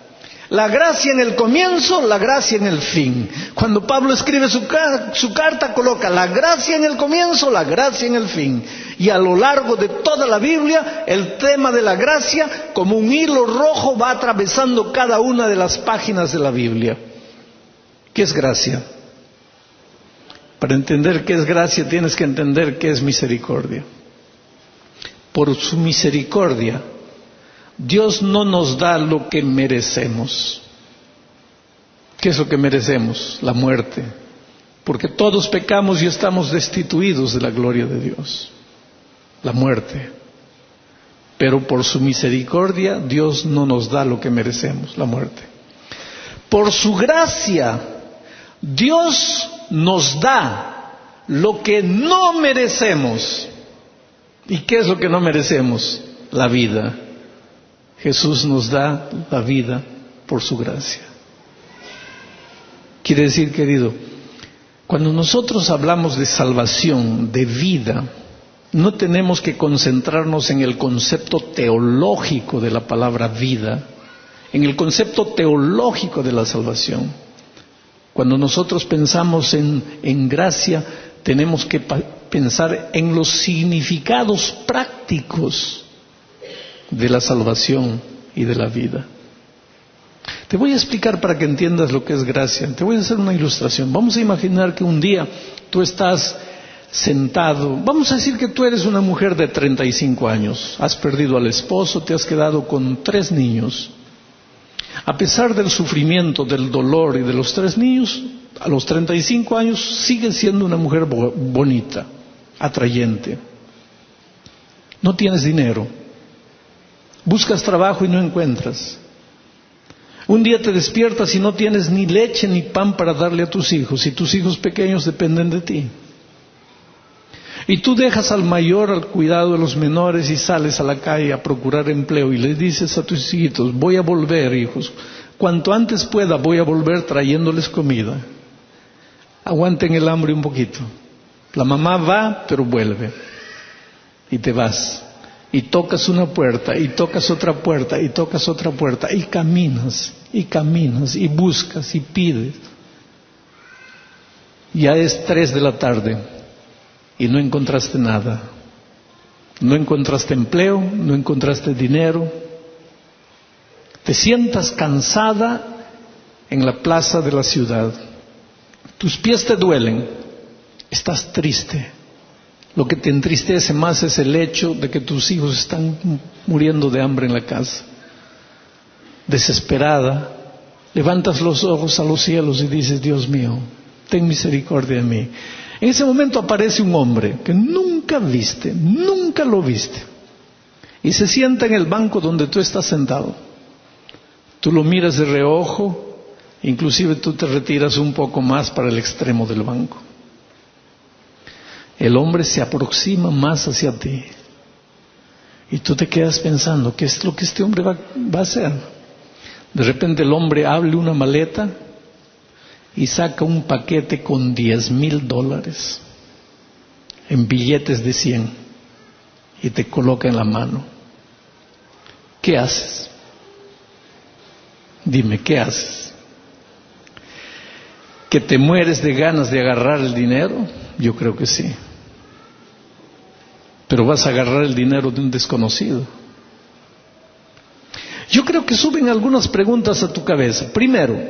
La gracia en el comienzo, la gracia en el fin. Cuando Pablo escribe su carta, coloca la gracia en el comienzo, la gracia en el fin. Y a lo largo de toda la Biblia, el tema de la gracia, como un hilo rojo, va atravesando cada una de las páginas de la Biblia. ¿Qué es gracia? Para entender qué es gracia, tienes que entender qué es misericordia. Por su misericordia, Dios no nos da lo que merecemos. ¿Qué es lo que merecemos? La muerte. Porque todos pecamos y estamos destituidos de la gloria de Dios. La muerte. Pero por su misericordia, Dios no nos da lo que merecemos, la muerte. Por su gracia, Dios nos da lo que no merecemos. ¿Y qué es lo que no merecemos? La vida. Jesús nos da la vida por su gracia. Quiere decir, querido, cuando nosotros hablamos de salvación, de vida, no tenemos que concentrarnos en el concepto teológico de la palabra vida, en el concepto teológico de la salvación. Cuando nosotros pensamos en gracia, tenemos que pensar en los significados prácticos de la salvación y de la vida. Te voy a explicar para que entiendas lo que es gracia. Te voy a hacer una ilustración. Vamos a imaginar que un día tú estás sentado. Vamos a decir que tú eres una mujer de 35 años. Has perdido al esposo, te has quedado con 3 niños. A pesar del sufrimiento, del dolor y de los 3 niños, a los 35 años sigues siendo una mujer bonita, atrayente. No tienes dinero. Buscas trabajo y no encuentras. Un día te despiertas y no tienes ni leche ni pan para darle a tus hijos, y tus hijos pequeños dependen de ti. Y tú dejas al mayor al cuidado de los menores y sales a la calle a procurar empleo y les dices a tus hijitos, voy a volver, hijos, cuanto antes pueda voy a volver trayéndoles comida. Aguanten el hambre un poquito. La mamá va, pero vuelve. Y te vas. Y tocas una puerta, y tocas otra puerta, y tocas otra puerta, y caminas, y buscas, y pides. Ya es 3 de la tarde, y no encontraste nada. No encontraste empleo, no encontraste dinero. Te sientas cansada en la plaza de la ciudad. Tus pies te duelen, estás triste. Lo que te entristece más es el hecho de que tus hijos están muriendo de hambre en la casa. Desesperada, levantas los ojos a los cielos y dices, Dios mío, ten misericordia de mí. En ese momento aparece un hombre que nunca viste, nunca lo viste, y se sienta en el banco donde tú estás sentado. Tú lo miras de reojo, inclusive tú te retiras un poco más para el extremo del banco. El hombre se aproxima más hacia ti y tú te quedas pensando, ¿qué es lo que este hombre va a hacer? De repente el hombre abre una maleta y saca un paquete con $10,000 en billetes de 100 y te coloca en la mano. ¿Qué haces? Dime, ¿qué haces? ¿Que te mueres de ganas de agarrar el dinero? Yo creo que sí. Pero vas a agarrar el dinero de un desconocido. Yo creo que suben algunas preguntas a tu cabeza. Primero,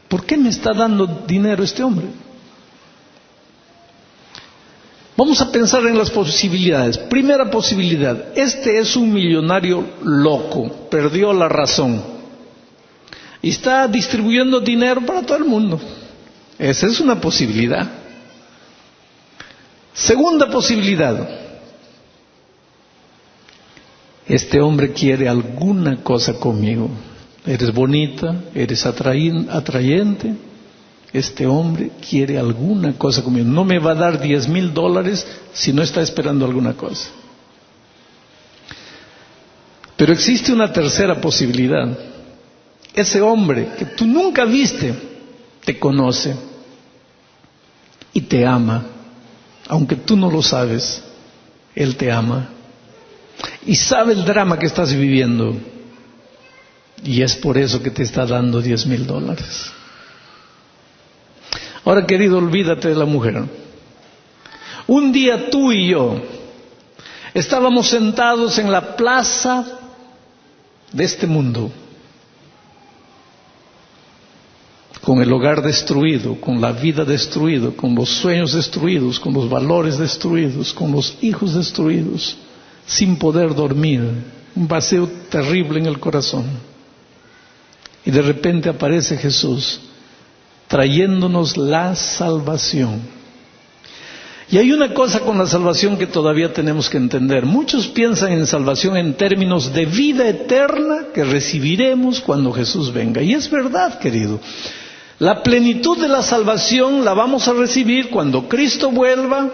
¿por qué me está dando dinero este hombre? Vamos a pensar en las posibilidades. Primera posibilidad, este es un millonario loco, perdió la razón y está distribuyendo dinero para todo el mundo. Esa es una posibilidad. Segunda posibilidad, este hombre quiere alguna cosa conmigo, Eres bonita, eres atrayente. Este hombre quiere alguna cosa conmigo. No me va a dar $10,000 si no está esperando alguna cosa. Pero existe una tercera posibilidad. Ese hombre que tú nunca viste, te conoce y te ama. Aunque tú no lo sabes, Él te ama. Y sabe el drama que estás viviendo. Y es por eso que te está dando $10,000. Ahora, querido, olvídate de la mujer. Un día tú y yo estábamos sentados en la plaza de este mundo, con el hogar destruido, con la vida destruida, con los sueños destruidos, con los valores destruidos, con los hijos destruidos, sin poder dormir, un vacío terrible en el corazón. Y de repente aparece Jesús trayéndonos la salvación. Y hay una cosa con la salvación que todavía tenemos que entender. Muchos piensan en salvación en términos de vida eterna que recibiremos cuando Jesús venga. Y es verdad, querido. La plenitud de la salvación la vamos a recibir cuando Cristo vuelva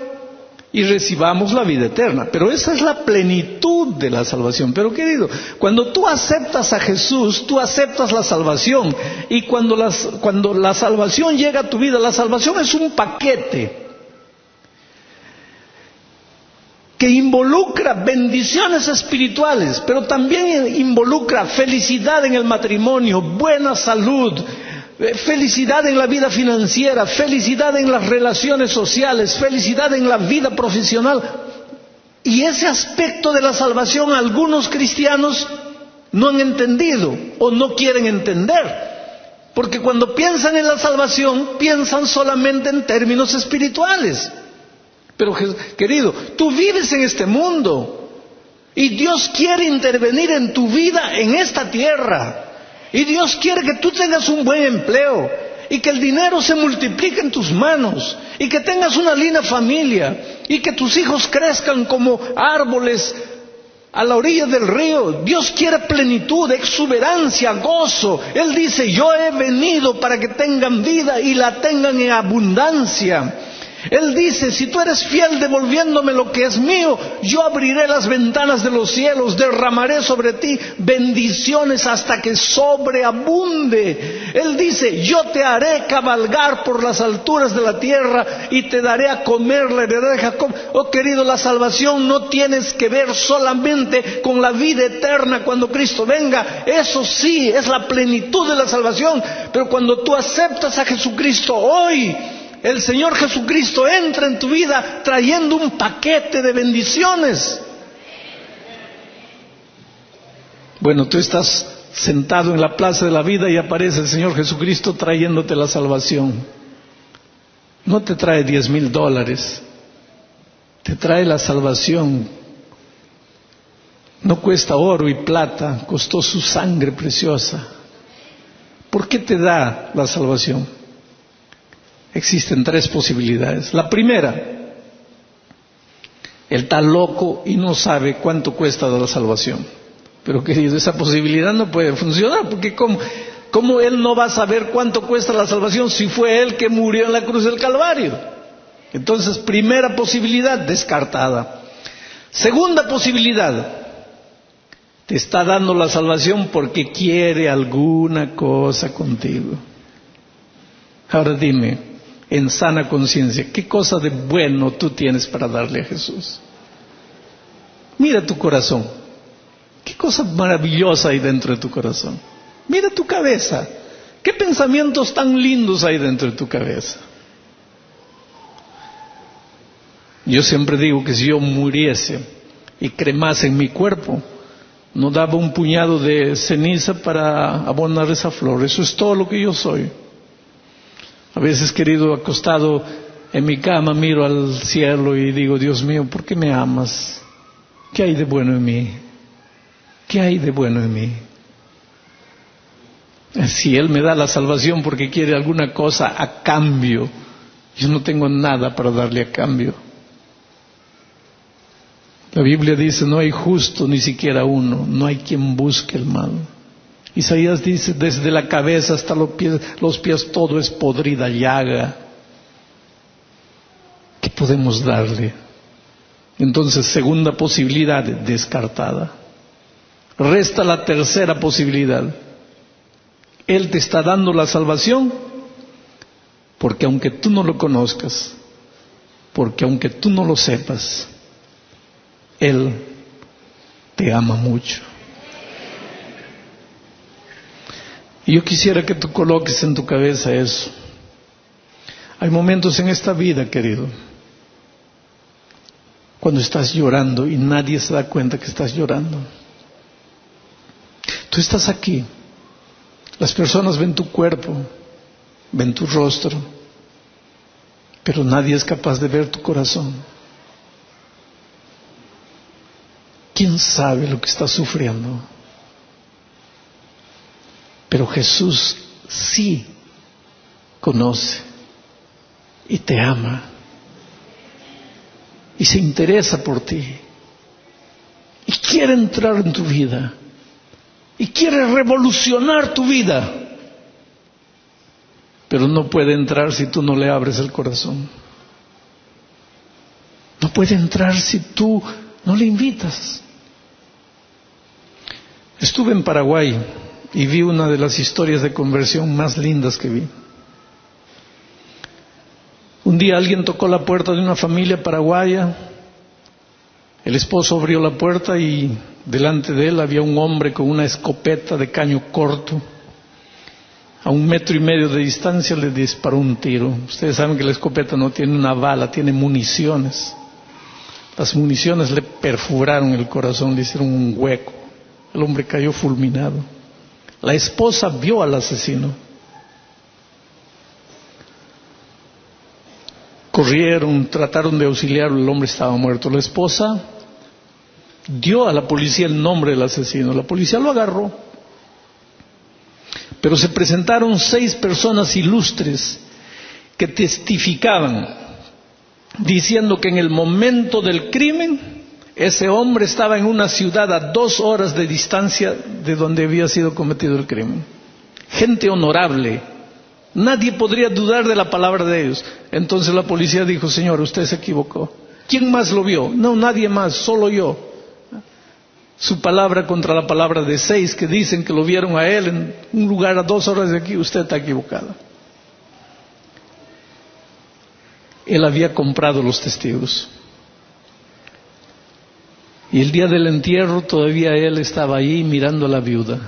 y recibamos la vida eterna. Pero esa es la plenitud de la salvación. Pero querido, cuando tú aceptas a Jesús, tú aceptas la salvación. Y cuando la salvación llega a tu vida, la salvación es un paquete que involucra bendiciones espirituales, pero también involucra felicidad en el matrimonio, buena salud, felicidad en la vida financiera, felicidad en las relaciones sociales, felicidad en la vida profesional. Y ese aspecto de la salvación algunos cristianos no han entendido o no quieren entender. Porque cuando piensan en la salvación, piensan solamente en términos espirituales. Pero querido, tú vives en este mundo y Dios quiere intervenir en tu vida en esta tierra. Y Dios quiere que tú tengas un buen empleo y que el dinero se multiplique en tus manos y que tengas una linda familia y que tus hijos crezcan como árboles a la orilla del río. Dios quiere plenitud, exuberancia, gozo. Él dice, yo he venido para que tengan vida y la tengan en abundancia. Él dice, si tú eres fiel devolviéndome lo que es mío, yo abriré las ventanas de los cielos, derramaré sobre ti bendiciones hasta que sobreabunde. Él dice, yo te haré cabalgar por las alturas de la tierra y te daré a comer la heredad de Jacob. Oh querido, la salvación no tienes que ver solamente con la vida eterna cuando Cristo venga. Eso sí, es la plenitud de la salvación. Pero cuando tú aceptas a Jesucristo hoy, el Señor Jesucristo entra en tu vida trayendo un paquete de bendiciones. Bueno, tú estás sentado en la plaza de la vida y aparece el Señor Jesucristo trayéndote la salvación. No te trae $10,000, te trae la salvación. No cuesta oro y plata, costó su sangre preciosa. ¿Por qué te da la salvación? Existen tres posibilidades. La primera, él está loco y no sabe cuánto cuesta la salvación. Pero querido, esa posibilidad no puede funcionar, porque ¿cómo él no va a saber cuánto cuesta la salvación si fue él que murió en la cruz del Calvario? Entonces, primera posibilidad, descartada. Segunda posibilidad, te está dando la salvación porque quiere alguna cosa contigo. Ahora dime, en sana conciencia, ¿qué cosa de bueno tú tienes para darle a Jesús? Mira tu corazón. ¿Qué cosa maravillosa hay dentro de tu corazón? Mira tu cabeza. ¿Qué pensamientos tan lindos hay dentro de tu cabeza? Yo siempre digo que si yo muriese y cremase en mi cuerpo, no daba un puñado de ceniza para abonar esa flor. Eso es todo lo que yo soy. A veces, querido, acostado en mi cama, miro al cielo y digo, Dios mío, ¿por qué me amas? ¿Qué hay de bueno en mí? ¿Qué hay de bueno en mí? Si Él me da la salvación porque quiere alguna cosa a cambio, yo no tengo nada para darle a cambio. La Biblia dice, no hay justo ni siquiera uno, no hay quien busque el mal. Isaías dice, desde la cabeza hasta los pies todo es podrida llaga. ¿Qué podemos darle? Entonces, segunda posibilidad descartada. Resta la tercera posibilidad. Él te está dando la salvación porque aunque tú no lo conozcas, porque aunque tú no lo sepas, Él te ama mucho. Y yo quisiera que tú coloques en tu cabeza eso. Hay momentos en esta vida, querido, cuando estás llorando y nadie se da cuenta que estás llorando. Tú estás aquí, las personas ven tu cuerpo, ven tu rostro, pero nadie es capaz de ver tu corazón. ¿Quién sabe lo que estás sufriendo? Pero Jesús sí conoce y te ama y se interesa por ti y quiere entrar en tu vida y quiere revolucionar tu vida, pero no puede entrar si tú no le abres el corazón. No puede entrar si tú no le invitas. Estuve en Paraguay y vi una de las historias de conversión más lindas que vi. Un día alguien tocó la puerta de una familia paraguaya. El esposo abrió la puerta y delante de él había un hombre con una escopeta de caño corto. A 1,5 metros de distancia le disparó un tiro. Ustedes saben que la escopeta no tiene una bala, tiene municiones. Las municiones le perforaron el corazón, le hicieron un hueco. El hombre cayó fulminado. La esposa vio al asesino. Corrieron, trataron de auxiliarlo, el hombre estaba muerto. La esposa dio a la policía el nombre del asesino. La policía lo agarró. Pero se presentaron 6 personas ilustres que testificaban, diciendo que en el momento del crimen, ese hombre estaba en una ciudad a 2 horas de distancia de donde había sido cometido el crimen. Gente honorable. Nadie podría dudar de la palabra de ellos. Entonces la policía dijo, señor, usted se equivocó. ¿Quién más lo vio? No, nadie más, solo yo. Su palabra contra la palabra de 6 que dicen que lo vieron a él en un lugar a 2 horas de aquí, usted está equivocado. Él había comprado los testigos. Y el día del entierro todavía él estaba ahí mirando a la viuda,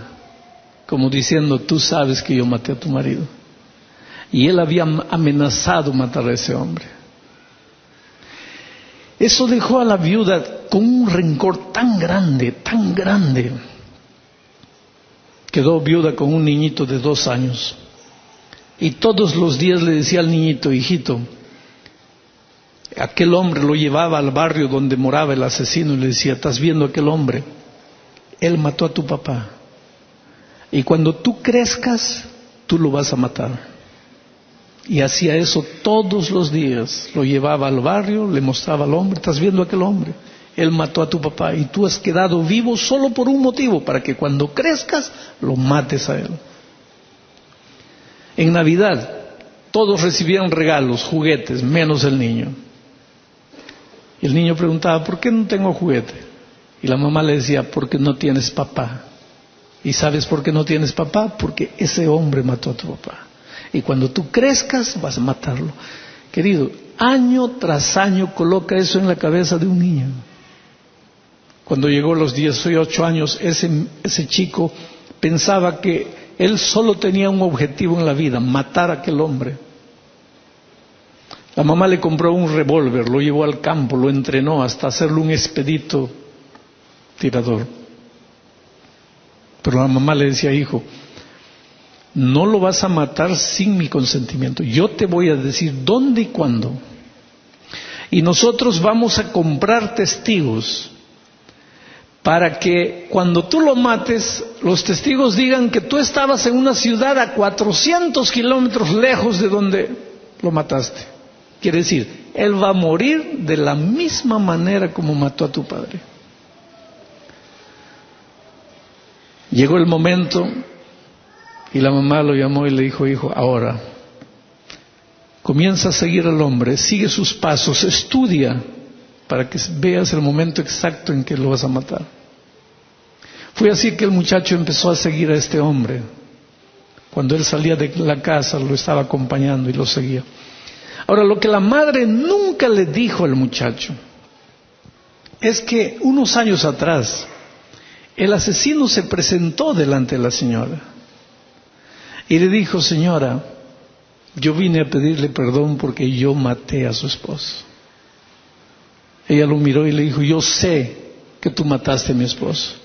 como diciendo, tú sabes que yo maté a tu marido. Y él había amenazado matar a ese hombre. Eso dejó a la viuda con un rencor tan grande, tan grande. Quedó viuda con un niñito de 2 años. Y todos los días le decía al niñito, hijito, aquel hombre lo llevaba al barrio donde moraba el asesino y le decía, ¿estás viendo aquel hombre? Él mató a tu papá. Y cuando tú crezcas, tú lo vas a matar. Y hacía eso todos los días. Lo llevaba al barrio, le mostraba al hombre, ¿estás viendo aquel hombre? Él mató a tu papá y tú has quedado vivo solo por un motivo, para que cuando crezcas lo mates a él. En Navidad todos recibían regalos, juguetes, menos el niño. Y el niño preguntaba, ¿por qué no tengo juguete? Y la mamá le decía, porque no tienes papá. ¿Y sabes por qué no tienes papá? Porque ese hombre mató a tu papá. Y cuando tú crezcas vas a matarlo. Querido, año tras año coloca eso en la cabeza de un niño. Cuando llegó a los 18 años, ese chico pensaba que él solo tenía un objetivo en la vida, matar a aquel hombre. La mamá le compró un revólver, lo llevó al campo, lo entrenó hasta hacerle un expedito tirador. Pero la mamá le decía, hijo, no lo vas a matar sin mi consentimiento. Yo te voy a decir dónde y cuándo. Y nosotros vamos a comprar testigos para que cuando tú lo mates, los testigos digan que tú estabas en una ciudad a 400 kilómetros lejos de donde lo mataste. Quiere decir, él va a morir de la misma manera como mató a tu padre. Llegó el momento Y la mamá lo llamó y le dijo: hijo, ahora comienza a seguir al hombre, sigue sus pasos, estudia para que veas el momento exacto en que lo vas a matar. Fue así que el muchacho empezó a seguir a este hombre. Cuando él salía de la casa, lo estaba acompañando y lo seguía. Ahora, lo que la madre nunca le dijo al muchacho es que unos años atrás el asesino se presentó delante de la señora y le dijo: señora, yo vine a pedirle perdón porque yo maté a su esposo. Ella lo miró y le dijo: yo sé que tú mataste a mi esposo.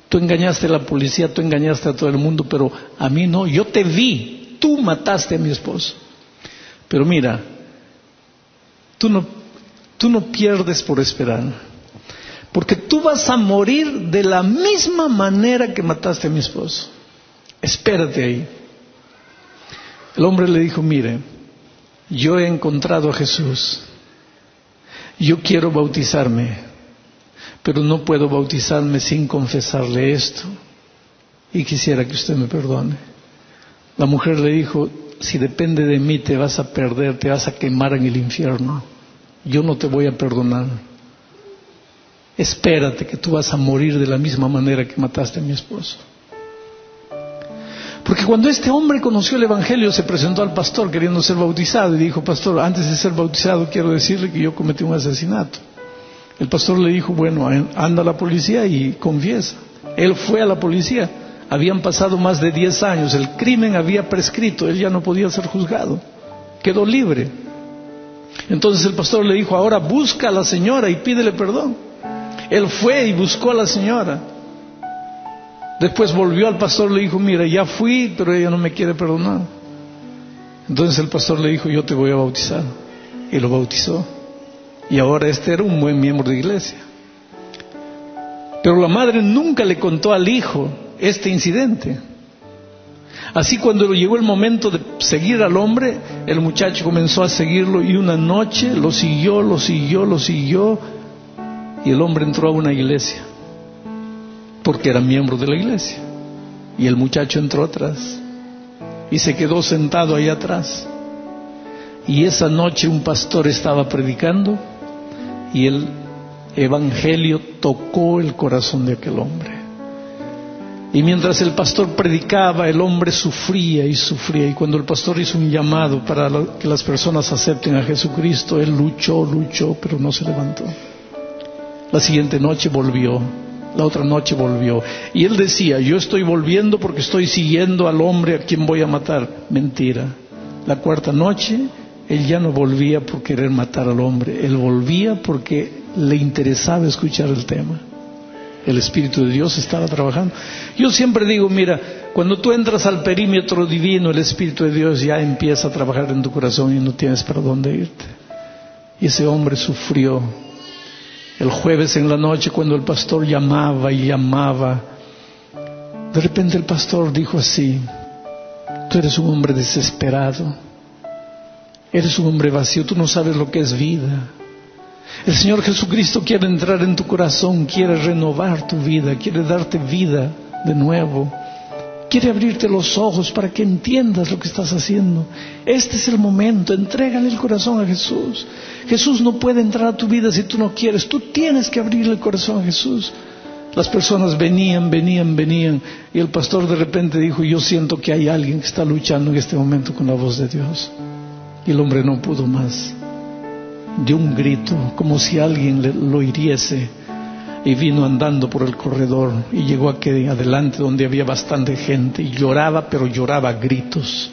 Tú engañaste a la policía, tú engañaste a todo el mundo, pero a mí no. Yo te vi, tú mataste a mi esposo. Pero mira, tú no pierdes por esperar, porque tú vas a morir de la misma manera que mataste a mi esposo. Espérate ahí. El hombre le dijo: mire, yo he encontrado a Jesús. Yo quiero bautizarme, pero no puedo bautizarme sin confesarle esto, y quisiera que usted me perdone. La mujer le dijo: si depende de mí te vas a perder, te vas a quemar en el infierno. Yo no te voy a perdonar. Espérate, que tú vas a morir de la misma manera que mataste a mi esposo. Porque cuando este hombre conoció el Evangelio, se presentó al pastor queriendo ser bautizado y dijo: pastor, antes de ser bautizado quiero decirle que yo cometí un asesinato. El pastor le dijo: bueno, anda a la policía y confiesa. Él fue a la policía. Habían pasado más de 10 años, el crimen había prescrito, él ya no podía ser juzgado, quedó libre. Entonces el pastor le dijo: ahora busca a la señora y pídele perdón. Él fue y buscó a la señora. Después volvió al pastor y le dijo: mira, ya fui, pero ella no me quiere perdonar. Entonces el pastor le dijo: yo te voy a bautizar. Y lo bautizó. Y ahora este era un buen miembro de iglesia. Pero la madre nunca le contó al hijo este incidente. Así, cuando llegó el momento de seguir al hombre, el muchacho comenzó a seguirlo, y una noche lo siguió, y el hombre entró a una iglesia, porque era miembro de la iglesia. Y el muchacho entró atrás y se quedó sentado ahí atrás. Y esa noche un pastor estaba predicando y el evangelio tocó el corazón de aquel hombre. Y mientras el pastor predicaba, el hombre sufría y sufría. Y cuando el pastor hizo un llamado para que las personas acepten a Jesucristo, él luchó, pero no se levantó. La siguiente noche volvió, la otra noche volvió. Y él decía: yo estoy volviendo porque estoy siguiendo al hombre a quien voy a matar. Mentira. La cuarta noche, él ya no volvía por querer matar al hombre. Él volvía porque le interesaba escuchar el tema. El Espíritu de Dios estaba trabajando. Yo siempre digo: mira, cuando tú entras al perímetro divino, el Espíritu de Dios ya empieza a trabajar en tu corazón y no tienes para dónde irte. Y ese hombre sufrió. El jueves en la noche, cuando el pastor llamaba y llamaba, de repente el pastor dijo así: tú eres un hombre desesperado, eres un hombre vacío, tú no sabes lo que es vida. El Señor Jesucristo quiere entrar en tu corazón, quiere renovar tu vida, quiere darte vida de nuevo, quiere abrirte los ojos para que entiendas lo que estás haciendo. Este es el momento, entrégale el corazón a Jesús. Jesús no puede entrar a tu vida si tú no quieres, tú tienes que abrirle el corazón a Jesús. Las personas venían, y el pastor de repente dijo: yo siento que hay alguien que está luchando en este momento con la voz de Dios. Y el hombre no pudo más. Dio un grito como si alguien lo hiriese, y vino andando por el corredor y llegó aquí adelante donde había bastante gente, y lloraba, pero lloraba a gritos.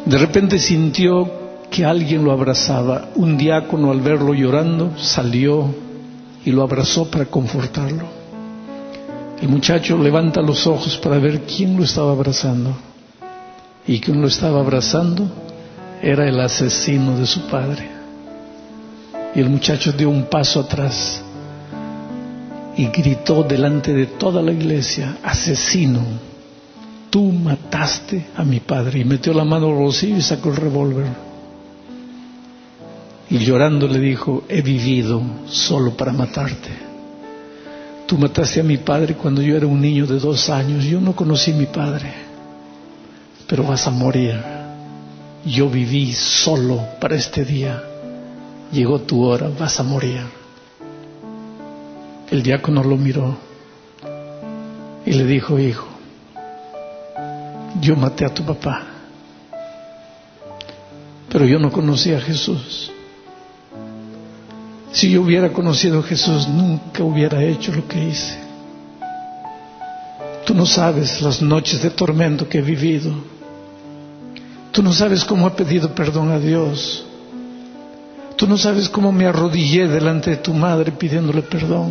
De repente sintió que alguien lo abrazaba. Un diácono, al verlo llorando, salió y lo abrazó para confortarlo. El muchacho levanta los ojos para ver quién lo estaba abrazando, y quien lo estaba abrazando era el asesino de su padre. Y el muchacho dio un paso atrás y gritó delante de toda la iglesia: asesino, tú mataste a mi padre. Y metió la mano al bolsillo y sacó el revólver. Y llorando le dijo: he vivido solo para matarte. Tú mataste a mi padre cuando yo era un niño de 2 años. Yo no conocí a mi padre, pero vas a morir. Yo viví solo para este día. Llegó tu hora, vas a morir. El diácono lo miró y le dijo: hijo, yo maté a tu papá, pero yo no conocí a Jesús. Si yo hubiera conocido a Jesús, nunca hubiera hecho lo que hice. Tú no sabes las noches de tormento que he vivido. Tú no sabes cómo he pedido perdón a Dios. Tú no sabes cómo me arrodillé delante de tu madre pidiéndole perdón.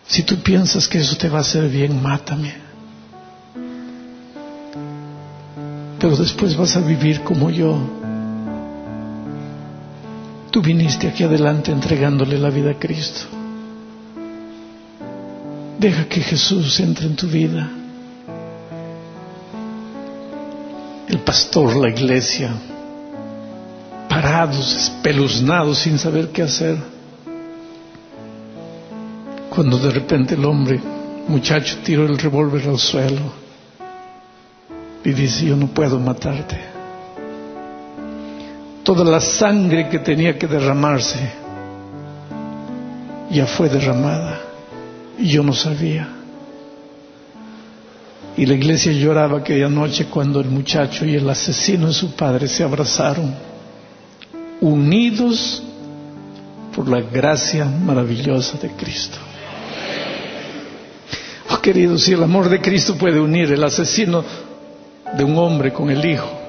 Si tú piensas que eso te va a hacer bien, mátame. Pero después vas a vivir como yo. Tú viniste aquí adelante entregándole la vida a Cristo. Deja que Jesús entre en tu vida. El pastor, la iglesia, parados, espeluznados, sin saber qué hacer. Cuando de repente el muchacho, tiró el revólver al suelo y dice: yo no puedo matarte. Toda la sangre que tenía que derramarse ya fue derramada y yo no sabía. Y la iglesia lloraba aquella noche cuando el muchacho y el asesino de su padre se abrazaron, unidos por la gracia maravillosa de Cristo. Oh, queridos, si el amor de Cristo puede unir el asesino de un hombre con el hijo,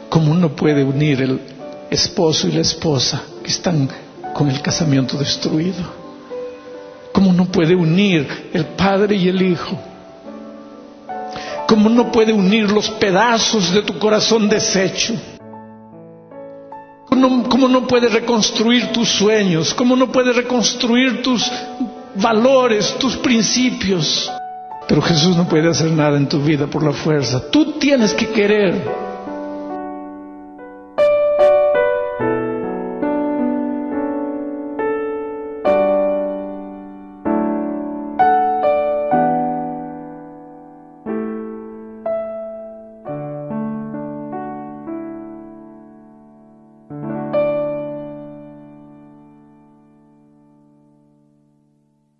¿cómo no puede unir el esposo y la esposa que están con el casamiento destruido? ¿Cómo no puede unir el padre y el hijo? ¿Cómo no puede unir los pedazos de tu corazón deshecho? ¿Cómo no puede reconstruir tus sueños? ¿Cómo no puede reconstruir tus valores, tus principios? Pero Jesús no puede hacer nada en tu vida por la fuerza. Tú tienes que querer.